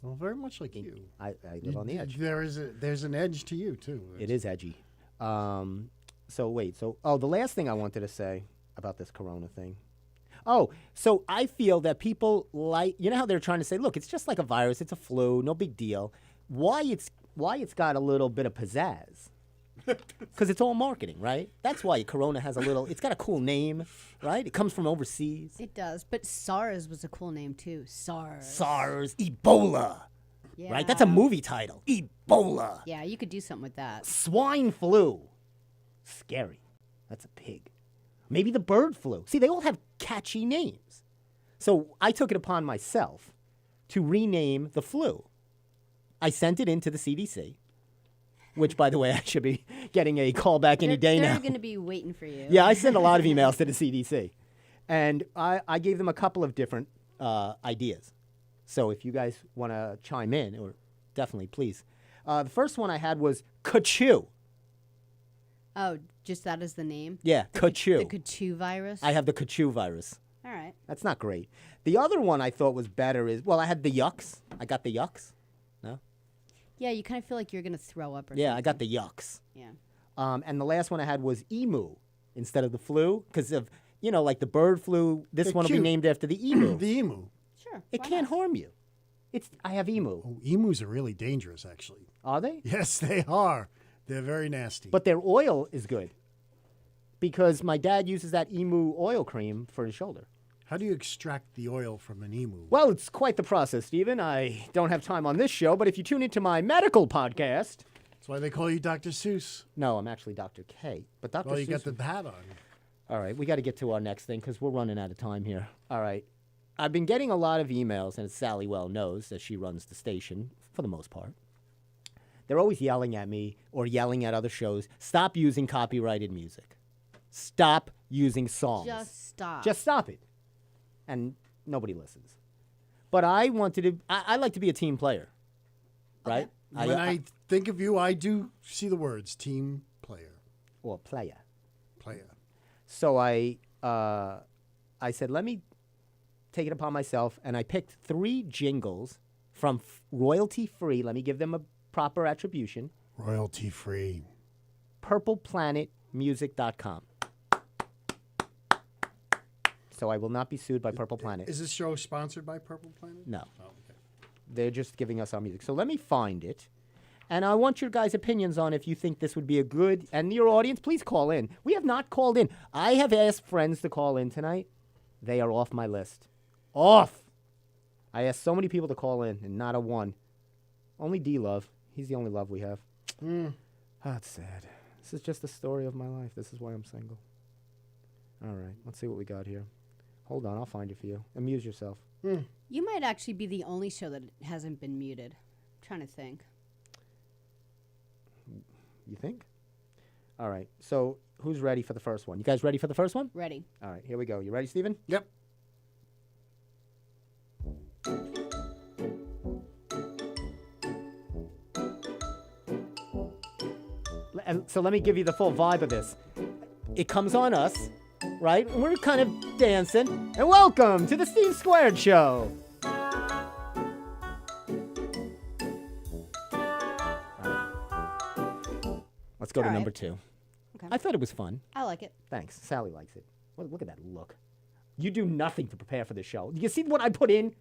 Well, very much like you. I live on the edge. There's an edge to you too. It is edgy. The last thing I wanted to say about this Corona thing. Oh, so I feel that people how they're trying to say, look, it's just like a virus, it's a flu, no big deal. Why it's got a little bit of pizzazz? Because it's all marketing, right? That's why Corona has it's got a cool name, right? It comes from overseas. It does, but SARS was a cool name too. SARS, Ebola. Yeah. Right? That's a movie title. Ebola. Yeah, you could do something with that. Swine flu. Scary. That's a pig. Maybe the bird flu. See, they all have catchy names. So I took it upon myself to rename the flu. I sent it into the CDC. Which, by the way, I should be getting a call back any day now. They're going to be waiting for you. Yeah, I send a lot of emails to the CDC. And I gave them a couple of different ideas. So if you guys want to chime in, or definitely please. The first one I had was Kachoo. Oh, just that is the name? Yeah, Kachoo. The Kachoo virus? I have the Kachoo virus. All right. That's not great. The other one I thought was better is, well, I had the yucks. I got the yucks. No? Yeah, you kind of feel like you're going to throw up or Yeah, something. I got the yucks. Yeah. And the last one I had was emu instead of the flu because of, like the bird flu. This They're one will be cute. named after the emu. The emu. Sure. It can't harm you. I have emu. Oh, emus are really dangerous, actually. Are they? Yes, they are. They're very nasty. But their oil is good because my dad uses that emu oil cream for his shoulder. How do you extract the oil from an emu? Well, it's quite the process, Stephen. I don't have time on this show, but if you tune into my medical podcast... That's why they call you Dr. Seuss. No, I'm actually Dr. K. But Dr. Well, you Seuss got the hat on. All right, we got to get to our next thing because we're running out of time here. All right. I've been getting a lot of emails, and Sally well knows that she runs the station for the most part. They're always yelling at me or yelling at other shows. Stop using copyrighted music. Stop using songs. Just stop. Just stop it. And nobody listens. But I like to be a team player, right? When I think of you, I do see the words team player. Or player. Player. So I said, let me take it upon myself, and I picked 3 jingles from royalty-free. Let me give them a proper attribution. Royalty-free. PurplePlanetMusic.com. So I will not be sued by Purple Planet. Is this show sponsored by Purple Planet? No. Oh, okay. They're just giving us our music. So let me find it. And I want your guys' opinions on if you think this would be a good... And your audience, please call in. We have not called in. I have asked friends to call in tonight. They are off my list. Off! I asked so many people to call in, and not a one. Only D-Love. He's the only love we have. That's sad. This is just the story of my life. This is why I'm single. All right, let's see what we got here. Hold on, I'll find it for you. Amuse yourself. You might actually be the only show that hasn't been muted. I'm trying to think. You think? All right, so who's ready for the first one? You guys ready for the first one? Ready. All right, here we go. You ready, Steven? Yep. So let me give you the full vibe of this. It comes on us, right? And we're kind of dancing. And welcome to the Steve Squared Show. Let's go to number 2. Okay. I thought it was fun. I like it. Thanks. Sally likes it. Look at that look. You do nothing to prepare for the show. You see what I put in?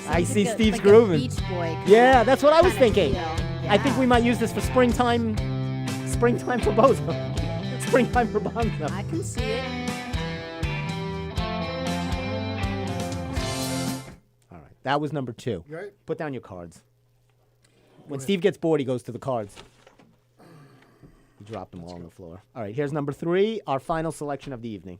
I see Steve's grooving. Beach Boy yeah, that's what I was thinking. Yeah. I think we might use this for springtime for Bozo. Springtime for Bonzo. I can see it. All right, that was number 2. You right? Put down your cards. When Steve gets bored, he goes to the cards. He dropped them all on the floor. All right, here's number 3, our final selection of the evening.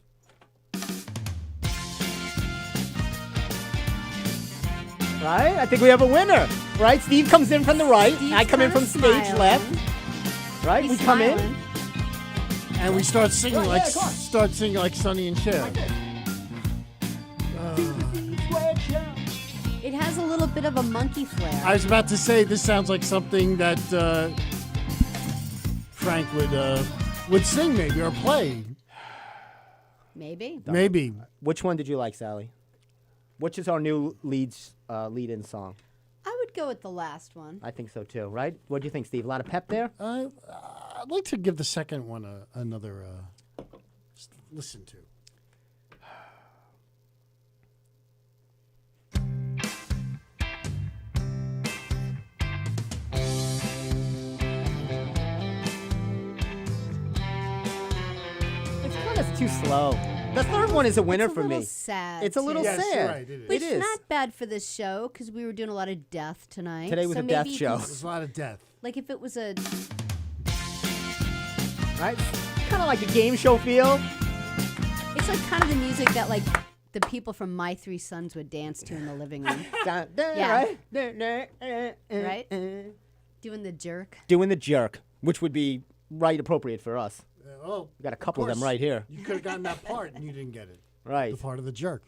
Right? I think we have a winner. Right? Steve comes in from the right. Steve's I come in from stage smiling. left. Right? He's we come smiling. in. And we start singing Right, yeah, come on. start singing like Sonny and Cher. It has a little bit of a monkey flair. I was about to say this sounds like something that Frank would sing maybe or play. Maybe. Maybe. Which one did you like, Sally? Which is our new lead-in song? I would go with the last one. I think so too, right? What do you think, Steve? A lot of pep there? I'd like to give the second one another listen to. It's kind of too slow. The third one is a winner for me. It's a little sad. It's a little too. Yes, sad. you're right, it is. Which It is. not bad for this show because we were doing a lot of death tonight. Today was so a death maybe show. There's a lot of death. Like if it was a Right? Kind of like a game show feel. It's like kind of the music that like the people from My Three Sons would dance to in the living room. Yeah. Right? Doing the jerk. Doing the jerk. which would be right appropriate for us. Oh, we got a couple of them right here. You could have gotten that part, and you didn't get it. Right. The part of the jerk.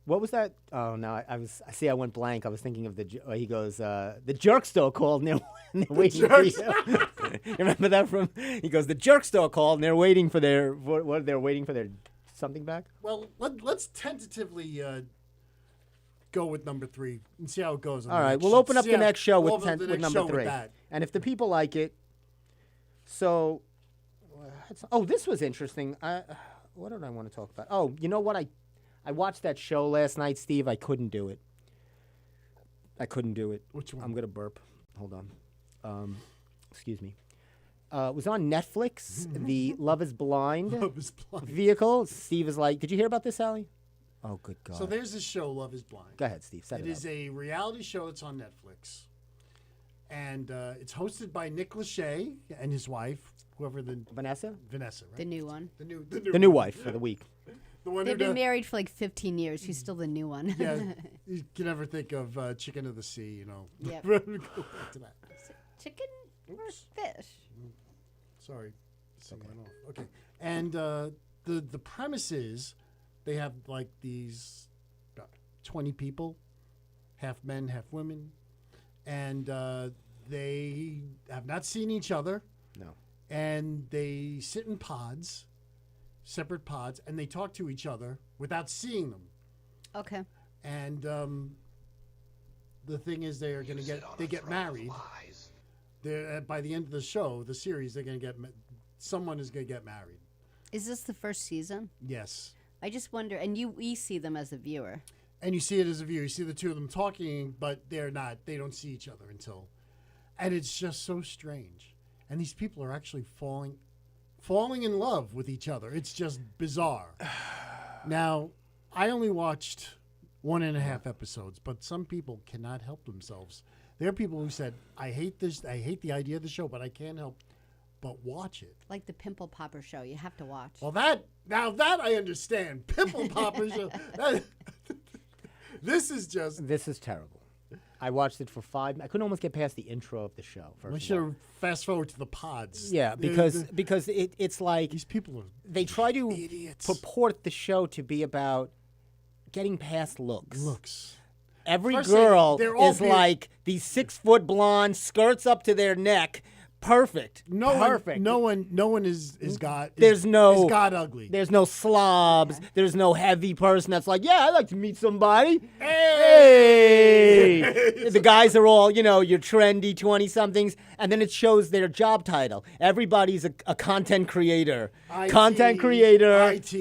What was that? Oh no, I went blank. I was thinking of he goes, the jerk store called and they're waiting for you. You remember that from? He goes, the jerk store called and they're waiting for their what? They're waiting for their something back. Well, let's tentatively go with number 3 and see how it goes. All right, we'll open up the next show with number 3, and if the people like it, so. Oh, this was interesting. What did I want to talk about? Oh, you know what? I watched that show last night, Steve. I couldn't do it. Which one? I'm going to burp. Hold on. Excuse me. It was on Netflix, the Love is Blind vehicle. Steve is like, did you hear about this, Allie? Oh, good God. So there's this show, Love is Blind. Go ahead, Steve. Set it up. It is a reality show that's on Netflix. And it's hosted by Nick Lachey and his wife, Vanessa, right? The new one. The new wife for the week. The one They've been married for like 15 years. She's still the new one. Yeah, you can never think of Chicken of the Sea, you know. Yep. Go back to that. Chicken or fish? Sorry. Okay. And the premise is they have like these 20 people, half men, half women, and they have not seen each other. No. And they sit in pods, separate pods, and they talk to each other without seeing them. Okay. And the thing is, they get married. By the end of the show, the series, they're going to someone is going to get married. Is this the first season? Yes. I just wonder, and we see them as a viewer. And you see it as a viewer. You see the two of them talking, but they don't see each other until, and it's just so strange. And these people are actually falling in love with each other. It's just bizarre. Now, I only watched 1.5 episodes, but some people cannot help themselves. There are people who said, I hate this, I hate the idea of the show, but I can't help but watch it. Like the Pimple Popper show, you have to watch. Well, that I understand. Pimple Popper show. This is terrible. I watched it for 5. I couldn't almost get past the intro of the show. We should fast forward to the pods. Yeah, because it's like these people they try to purport the show to be about getting past looks. Every girl is like these 6-foot blonde skirts up to their neck. Perfect. Perfect. No one is God. There's no is God ugly. There's no slobs. There's no heavy person that's like, yeah, I'd like to meet somebody. Hey. The guys are all, your trendy 20-somethings, and then it shows their job title. Everybody's a content creator. IT,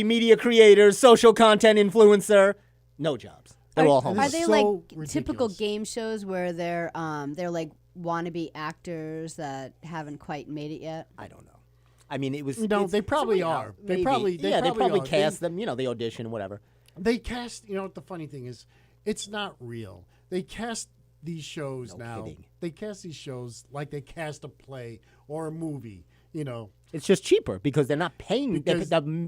media creator, social content influencer. No jobs. They're all home. Are they like typical game shows where they're like wannabe actors that haven't quite made it yet? I don't know. I mean, it was. They probably are. They probably cast them. They audition, whatever. They cast. What the funny thing is, it's not real. They cast these shows now. Kidding. They cast these shows like they cast a play or a movie. It's just cheaper because they're not paying. They're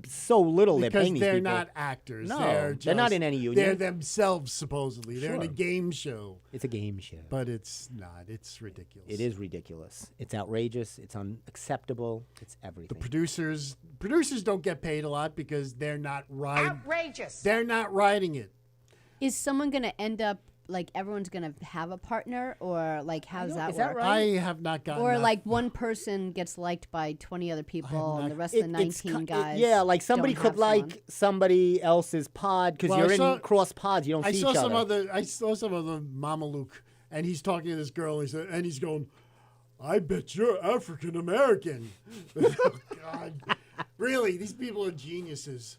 so little they're paying these people. Because they're not actors. No, they're not in any union. They're themselves, supposedly. They're in a game show. It's a game show. But it's not. It's ridiculous. It is ridiculous. It's outrageous. It's unacceptable. It's everything. The producers don't get paid a lot because they're not outrageous. They're not writing it. Is someone going to end up like everyone's going to have a partner, or like how's that work? Is that right? I have not gotten Or that. like one person gets liked by 20 other people and the rest of the 19 guys. Yeah, like somebody could like somebody else's pod because you're in cross pods. You don't see each other. I saw some other Mama Luke, and he's talking to this girl, and he's going, I bet you're African American. Oh, God. Really, these people are geniuses.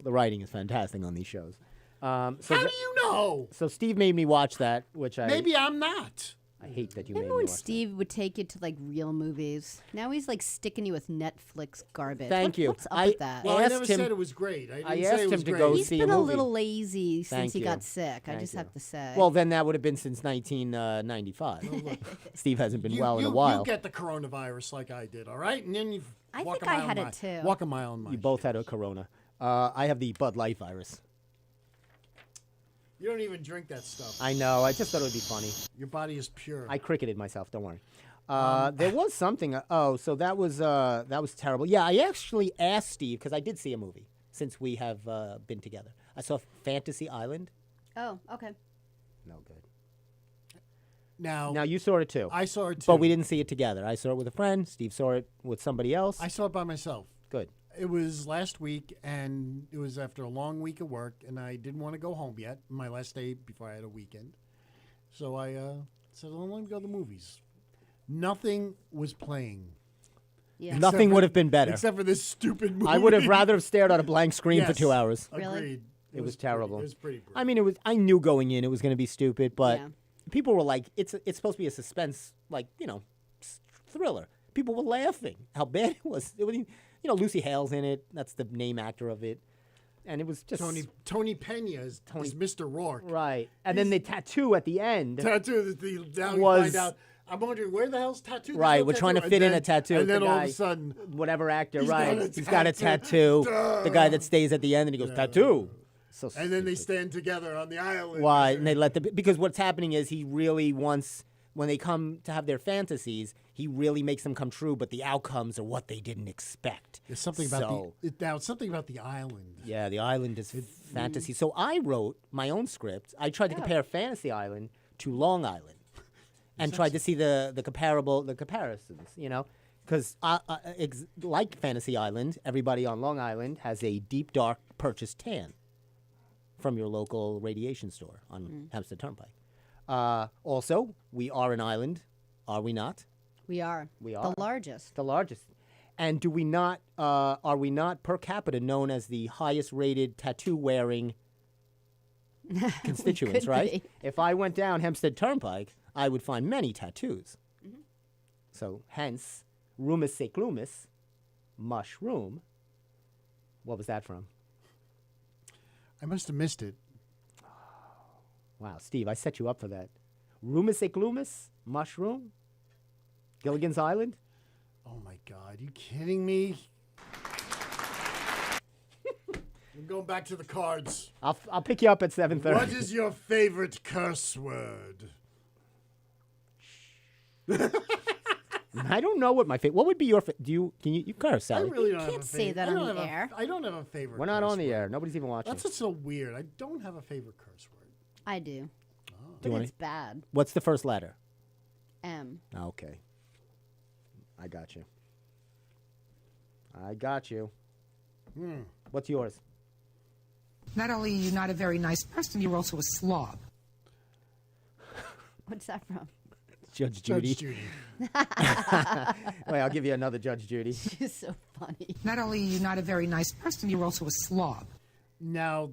The writing is fantastic on these shows. How do you know? So Steve made me watch that, which maybe I'm not. I hate that you made me Remember when watch Steve would take you to like real movies? Now he's like sticking you with Netflix garbage. Thank you. What's up with that? Well, I never said it was great. I asked him to go He's see been a a movie. little lazy since Thank he you. got sick. I Thank just you. have to say. Well, then that would have been since 1995. Steve hasn't been well in a while. You get the coronavirus like I did, all right? And then you I walk think a I mile had in it too. Walk a mile in my You both had a corona. I have the Bud Light virus. You don't even drink that stuff. I know. I just thought it would be funny. Your body is pure. I cricketed myself. Don't worry. There was something. So that was terrible. Yeah, I actually asked Steve because I did see a movie since we have been together. I saw Fantasy Island. Oh, okay. No good. Now you saw it too. I saw it too. But we didn't see it together. I saw it with a friend. Steve saw it with somebody else. I saw it by myself. Good. It was last week, and it was after a long week of work, and I didn't want to go home yet. My last day before I had a weekend. So I said, well, let me go to the movies. Nothing was playing. Yeah. Nothing would have been better. Except for this stupid movie. I would have rather have stared at a blank screen for 2 hours. Really? Agreed. It was terrible. It was pretty brutal. I mean, I knew going in it was going to be stupid, but people were like, it's supposed to be a suspense, thriller. People were laughing how bad it was. Lucy Hale's in it. That's the name actor of it. And it was just... Tony Pena is Mr. Rourke. Right. And then the tattoo at the end... Tattoo, now you find out... I'm wondering, where the hell's tattoo? Right, we're trying to fit in a tattoo. And then the all guy, of a sudden... Whatever actor, he's got a tattoo. The guy that stays at the end and he goes, tattoo. So and then they stand together on the island. Why? And they because what's happening is he really wants... When they come to have their fantasies, he really makes them come true, but the outcomes are what they didn't expect. There's something about something about the island. Yeah, the island is fantasy. So I wrote my own script. I tried to compare Fantasy Island to Long Island, and tried to see the comparisons. Because like Fantasy Island, everybody on Long Island has a deep, dark purchased tan from your local radiation store on Hempstead Turnpike. Also, we are an island, are we not? We are. We are. The largest. The largest. And do we not, are we not per capita known as the highest rated tattoo wearing constituents, right? Be. If I went down Hempstead Turnpike, I would find many tattoos. Mm-hmm. So hence, rumus seclumus, mushroom. What was that from? I must have missed it. Wow, Steve, I set you up for that. Rumus seclumus, mushroom, Gilligan's Island. Oh my God, you kidding me? I'm going back to the cards. I'll pick you up at 7:30. What is your favorite curse word? I don't know what my favorite. What would be your? Can you curse, Sally? I really don't can't have a say favorite. that on the air. I don't have a favorite. We're not curse on the word. air. Nobody's even watching. That's what's so weird. I don't have a favorite curse word. I do. Oh. But it's bad. What's the first letter? M. Okay. I got you. I got you. What's yours? Not only are you not a very nice person, you're also a slob. What's that from? Judge Judy. Judge Judy. Wait, I'll give you another Judge Judy. She's so funny. Not only are you not a very nice person, you're also a slob. Now,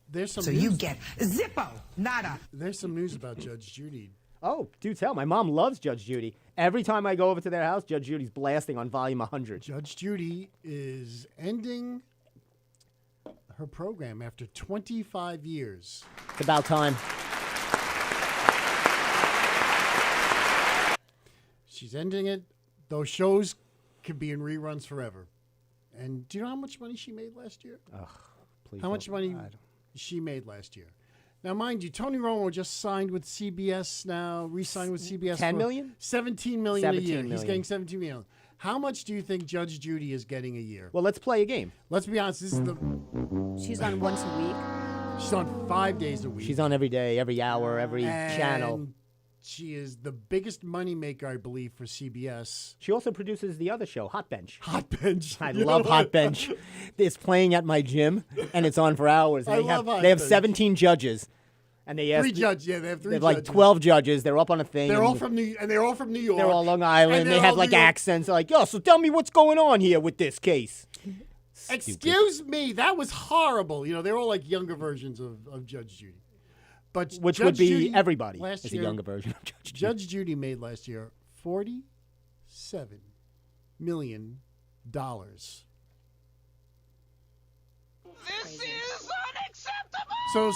there's some So news. you get Zippo, nada. There's some news about Judge Judy. Oh, do tell. My mom loves Judge Judy. Every time I go over to their house, Judge Judy's blasting on volume 100. Judge Judy is ending her program after 25 years. It's about time. She's ending it. Those shows could be in reruns forever. And do you know how much money she made last year? Ugh, please. How much money she made last year? Now, mind you, Tony Romo just signed with CBS now, re-signed with CBS. 10 million? 17 million a year. 17 He's million. getting 17 million. How much do you think Judge Judy is getting a year? Well, let's play a game. Let's be honest. This is the. She's on once a week. She's on 5 days a week. She's on every day, every hour, every channel. She is the biggest moneymaker, I believe, for CBS. She also produces the other show, Hot Bench. Hot Bench. I love Hot Bench. It's playing at my gym, and it's on for hours. I love Hot They have Bench. 17 judges. And they Three judges, yeah, they have three They have judges. like 12 judges. They're up on a thing. They're and all from New York. They're all Long Island. And They they're have all like New York. accents. They're like, yo, so tell me what's going on here with this case. Excuse me, that was horrible. They're all like younger versions of Judge Judy. But Which Judge would be Judy everybody last is year, a younger version of Judge Judy. Judge Judy made last year $47 million. This is unacceptable! So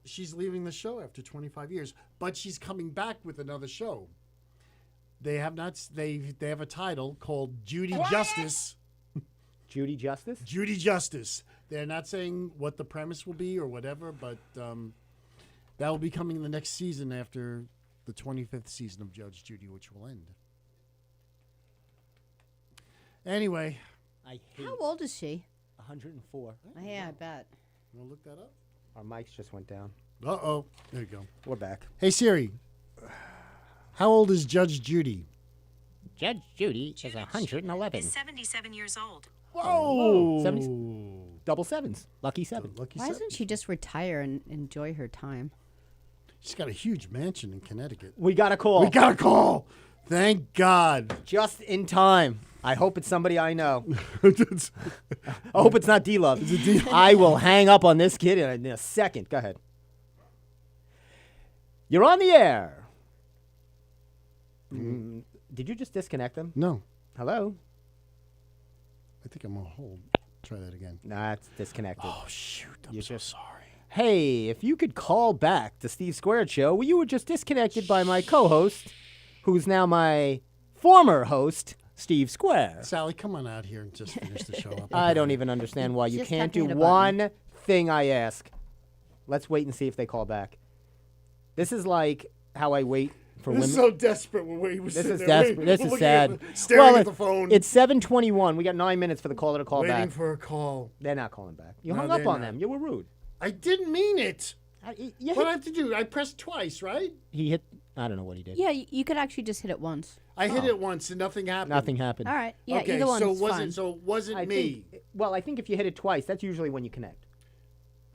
she's leaving the show after 25 years, but she's coming back with another show. They have a title called Judy Justice. Judy Justice? Judy Justice. They're not saying what the premise will be or whatever, but that will be coming the next season after the 25th season of Judge Judy, which will end. Anyway. How old is she? 104. Yeah, I bet. You want to look that up? Our mics just went down. Uh-oh. There you go. We're back. Hey, Siri. How old is Judge Judy? Judge Judy is 111. Is 77 years old. Whoa. 70s. Double sevens. Lucky seven. Why doesn't she just retire and enjoy her time? She's got a huge mansion in Connecticut. We got a call. We got a call. Thank God. Just in time. I hope it's somebody I know. I hope it's not D-Love. I will hang up on this kid in a second. Go ahead. You're on the air. Did you just disconnect them? No. Hello? I think I'm on hold. Try that again. Nah, it's disconnected. Oh, shoot. I'm so sorry. Hey, if you could call back to Steve Squared Show, well, you were just disconnected by my co-host, who's now my former host, Steve Square. Sally, come on out here and just finish the show up. I don't even understand why you Just can't have to do hit a button. one thing I ask. Let's wait and see if they call back. This is like how I wait for This women. is so desperate. This This is desperate. This is sad. Staring at the phone. It's 7:21. We got 9 minutes for the caller to call Waiting back. for a call. They're not calling back. You No, hung up they're on not. them. You were rude. I didn't mean it. You What do hit- I have to do? I pressed twice, right? He hit. I don't know what he did. Yeah, you could actually just hit it once. I hit it once and nothing happened. Nothing happened. All right. Yeah, Okay, either one's so fine. it wasn't I me. think if you hit it twice, that's usually when you connect.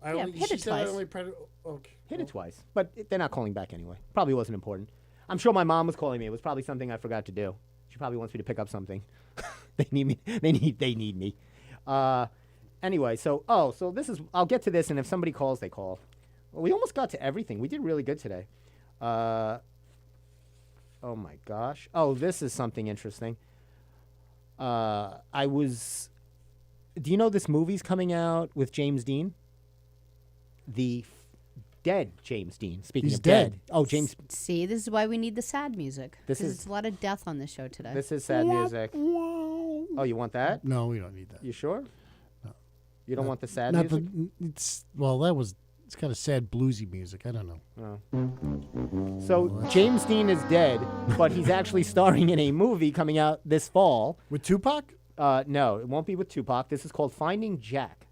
Yeah, hit she it said I twice. only okay. Hit it twice, but they're not calling back anyway. Probably wasn't important. I'm sure my mom was calling me. It was probably something I forgot to do. She probably wants me to pick up something. They need me. They need me. Anyway, so this is. I'll get to this, and if somebody calls, they call. Well, we almost got to everything. We did really good today. Oh my gosh. Oh, this is something interesting. Do you know this movie's coming out with James Dean? The dead James Dean. Speaking He's of dead. Oh, James. See, this is why we need the sad music. This 'Cause is- it's a lot of death on this show today. This is sad music. Oh, you want that? No, we don't need that. You sure? No. You don't want the sad Not music? it's kind of sad bluesy music. I don't know. Oh. So James Dean is dead, but he's actually starring in a movie coming out this fall. With Tupac? No, it won't be with Tupac. This is called Finding Jack.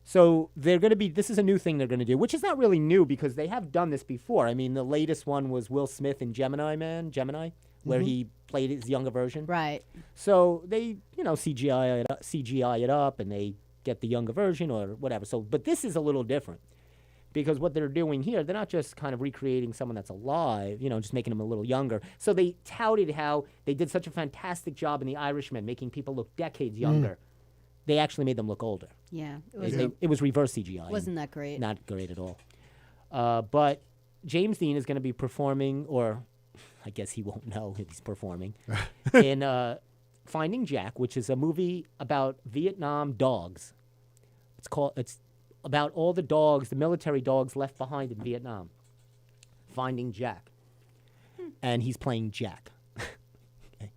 So this is a new thing they're going to do, which is not really new because they have done this before. I mean, the latest one was Will Smith in Gemini, where he played his younger version. Right. So they, CGI it up, and they get the younger version or whatever. So, but this is a little different because what they're doing here, they're not just kind of recreating someone that's alive, just making them a little younger. So they touted how they did such a fantastic job in The Irishman, making people look decades younger. They actually made them look older. Yeah. It was reverse CGI. Wasn't that great? Not great at all. But James Dean is going to be performing, or I guess he won't know if he's performing, in Finding Jack, which is a movie about Vietnam dogs. It's about all the dogs, the military dogs left behind in Vietnam. Finding Jack. And he's playing Jack. Okay.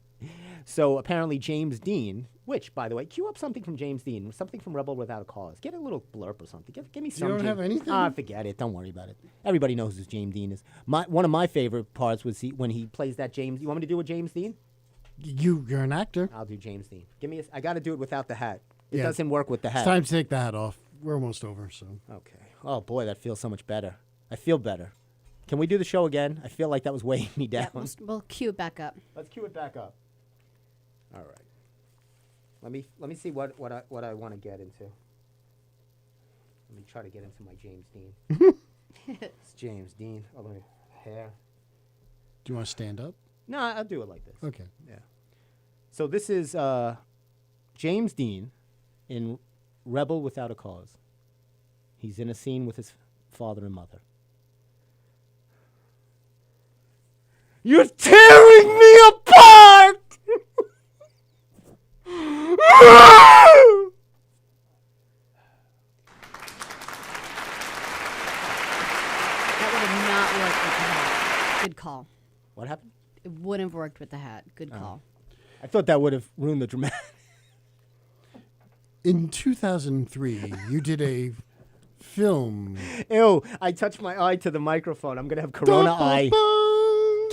So apparently James Dean, which, by the way, cue up something from James Dean, something from Rebel Without a Cause. Get a little blurb or something. Give me some. You don't have anything? Forget it. Don't worry about it. Everybody knows who James Dean is. One of my favorite parts was when he plays that James. You want me to do a James Dean? You're an actor. I'll do James Dean. I got to do it without the hat. It Yeah. doesn't work with the hat. It's time to take the hat off. We're almost over, so. Okay. Oh, boy, that feels so much better. I feel better. Can we do the show again? I feel like that was weighing me down. Yeah, we'll cue it back up. Let's cue it back up. All right. Let me see what I want to get into. Let me try to get into my James Dean. It's James Dean. Oh, let me hair. Do you want to stand up? No, I'll do it like this. Okay. Yeah. So this is James Dean in Rebel Without a Cause. He's in a scene with his father and mother. You're tearing me apart! That would have not worked with the hat. Good call. What happened? It wouldn't have worked with the hat. Good call. I thought that would have ruined the dramatic. In 2003, you did a film. Ew, I touched my eye to the microphone. I'm going to have corona eye.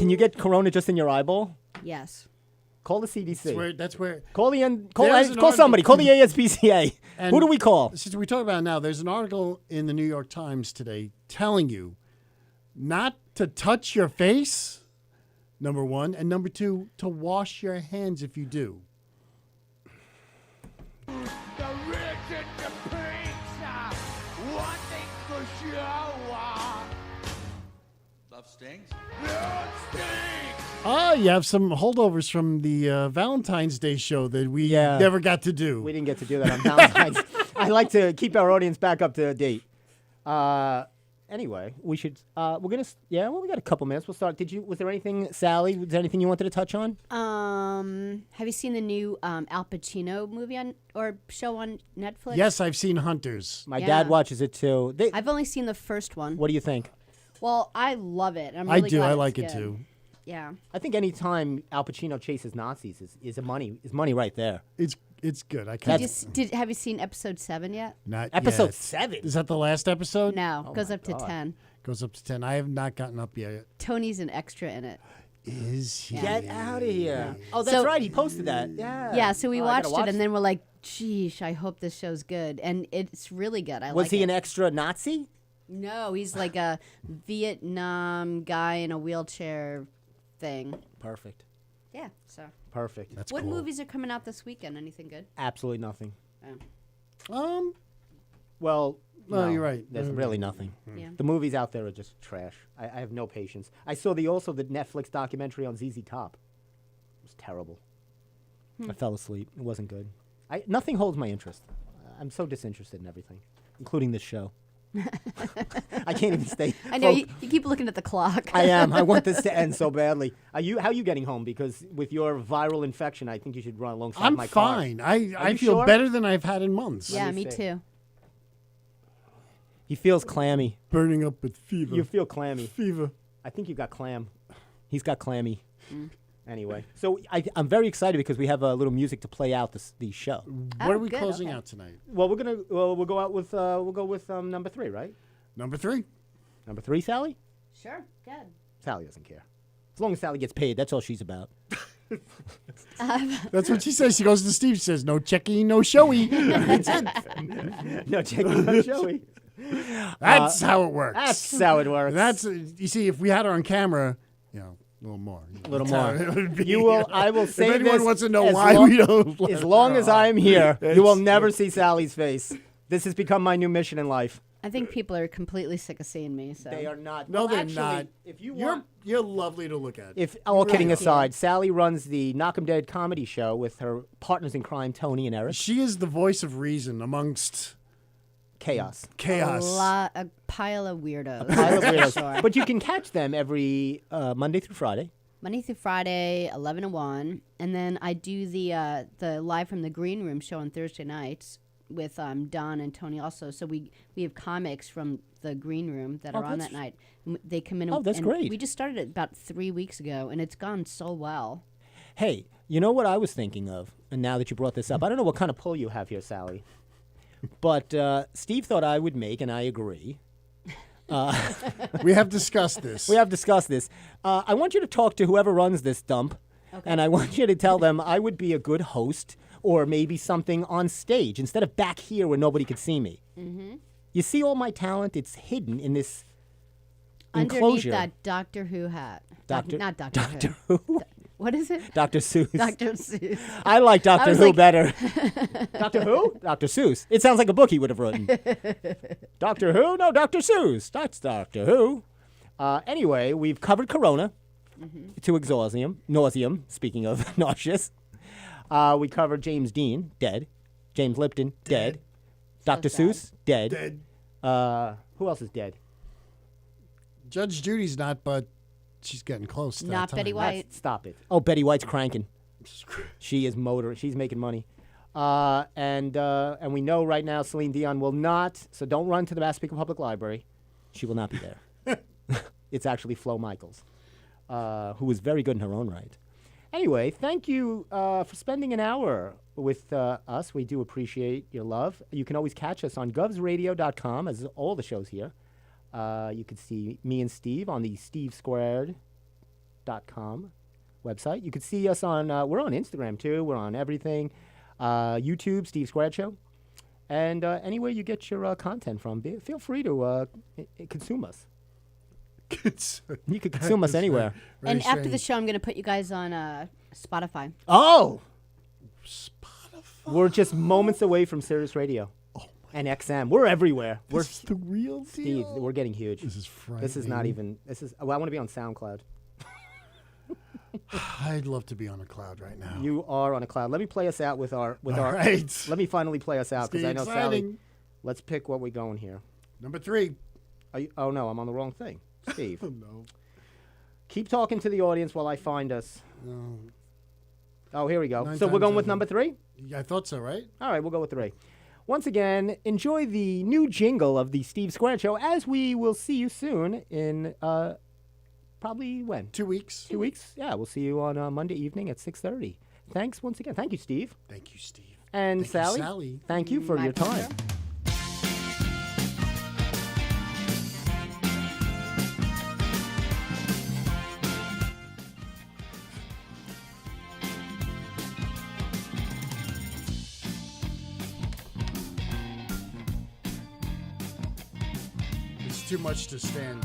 Can you get corona just in your eyeball? Yes. Call the CDC. That's where. Call There's call somebody. Call the ASPCA. Who do we call? Since we talk about it now, there's an article in the New York Times today telling you not to touch your face, number one, and number two, to wash your hands if you do. The rich and the prince, one thing for sure. Love stings? Love stings! You have some holdovers from the Valentine's Day show that we never got to do. We didn't get to do that on Valentine's. I like to keep our audience back up to date. Anyway, we should. We're gonna. Yeah. Well, we got a couple minutes. We'll start. Was there anything, Sally? Was there anything you wanted to touch on? Have you seen the new Al Pacino movie or show on Netflix? Yes, I've seen Hunters. My dad watches it too. I've only seen the first one. What do you think? Well, I love it. I'm I really do. glad I it's like it good. too. Yeah. I think any time Al Pacino chases Nazis is money right there. It's good. I can't. Have you seen episode 7 yet? Not episode yet. 7. Is that the last episode? No, Oh goes up to 10. Goes up to 10. I have not gotten up yet. Tony's an extra in it. Is he? Get out of here! Oh, that's right. He posted that. Yeah. Yeah. So we Oh, I gotta watched it, and then we're like, "Geesh, I hope this show's good." And it's really good. Was he an extra Nazi? No, he's like a Vietnam guy in a wheelchair thing. Perfect. Yeah. So. Perfect. That's what cool. movies are coming out this weekend? Anything good? Absolutely nothing. Oh. Well, No, no, you're right. There's really nothing. Yeah. The movies out there are just trash. I have no patience. I saw the Netflix documentary on ZZ Top. It was terrible. I fell asleep. It wasn't good. Nothing holds my interest. I'm so disinterested in everything, including this show. I can't even stay. I know you keep looking at the clock. I am. I want this to end so badly. How are you getting home? Because with your viral infection, I think you should run alongside my car. I'm fine. I feel better than I've had in months. Yeah, me too. He feels clammy. Burning up with fever. You feel clammy. Fever. I think you got clam. He's got clammy. Anyway, so I'm very excited because we have a little music to play out the show. What are we closing out tonight? Well, we'll go out with number 3, right? Number 3. Number 3, Sally. Sure. Good. Sally doesn't care. As long as Sally gets paid, that's all she's about. That's what she says. She goes to Steve. She says, "No checking, no showy." That's it. No checking, no showy. That's how it works. That's how it works. That's you see, if we had her on camera, a little more. A little more. It would be, I will say if anyone this. wants to know why we don't. As long as I'm here, you will never see Sally's face. This has become my new mission in life. I think people are completely sick of seeing me. So They are not. No, they're actually, not. If you want, you're lovely to look at. if all kidding aside, Sally runs the Knock 'em Dead comedy show with her partners in crime, Tony and Eric. She is the voice of reason amongst Chaos. a pile of weirdos. Pile of weirdos. Sure. But you can catch them every Monday through Friday. Monday through Friday, 11 to 1. And then I do the Live from the Green Room show on Thursday nights with Don and Tony also. So we have comics from the Green Room that are on that night. They come in. That's and great. We just started it about 3 weeks ago, and it's gone so well. Hey, you know what I was thinking of? And now that you brought this up, I don't know what kind of pull you have here, Sally. But Steve thought I would make, and I agree. We have discussed this. I want you to talk to whoever runs this dump, and I want you to tell them I would be a good host or maybe something on stage instead of back here where nobody could see me. Mm-hmm. You see all my talent? It's hidden in this Underneath enclosure. that Doctor Who hat. Not Doctor Who. What is it? Dr. Seuss. Dr. Seuss. I like Doctor Who like better. Doctor Who? Dr. Seuss. It sounds like a book he would have written. Doctor Who? No, Dr. Seuss. That's Doctor Who. Anyway, we've covered Corona to nauseum, speaking of nauseous. We covered James Dean, dead. James Lipton, dead. Dr. Seuss, dead. Who else is dead? Judge Judy's not, but she's getting close to Not that Betty time. White. Stop it. Oh, Betty White's cranking. She is motoring. She's making money. And we know right now Celine Dion will not, so don't run to the Massapequa Public Library. She will not be there. It's actually Flo Michaels, who was very good in her own right. Anyway, thank you for spending an hour with us. We do appreciate your love. You can always catch us on govsradio.com, as all the shows here. You can see me and Steve on the Steve Squared stevesquareshow.com website. You can see us on, we're on Instagram too. We're on everything. YouTube, Steve Squared Show. And anywhere you get your content from, feel free to consume us. You can consume us anywhere. And after the show, I'm going to put you guys on Spotify. Oh! Spotify. We're just moments away from Sirius Radio. And XM. We're everywhere. This is the real deal. Steve, we're getting huge. This is frightening. This is not even, I want to be on SoundCloud. I'd love to be on a cloud right now. You are on a cloud. Let me play us out with our. Right. Let me finally play us out because I know exciting. Sally. Let's pick what we're going here. Number 3. Oh no, I'm on the wrong thing. Steve. No. Keep talking to the audience while I find us. No. Oh, here we go. 9 So we're going times with over. number 3? Yeah, I thought so, right? All right, we'll go with 3. Once again, enjoy the new jingle of the Steve Squared Show, as we will see you soon in probably when? 2 weeks. 2 weeks? Yeah, we'll see you on Monday evening at 6:30. Thanks once again. Thank you, Steve. Thank you, Steve. And Thank you, Sally. Sally. Thank you for My your time. pleasure. It's too much to stand.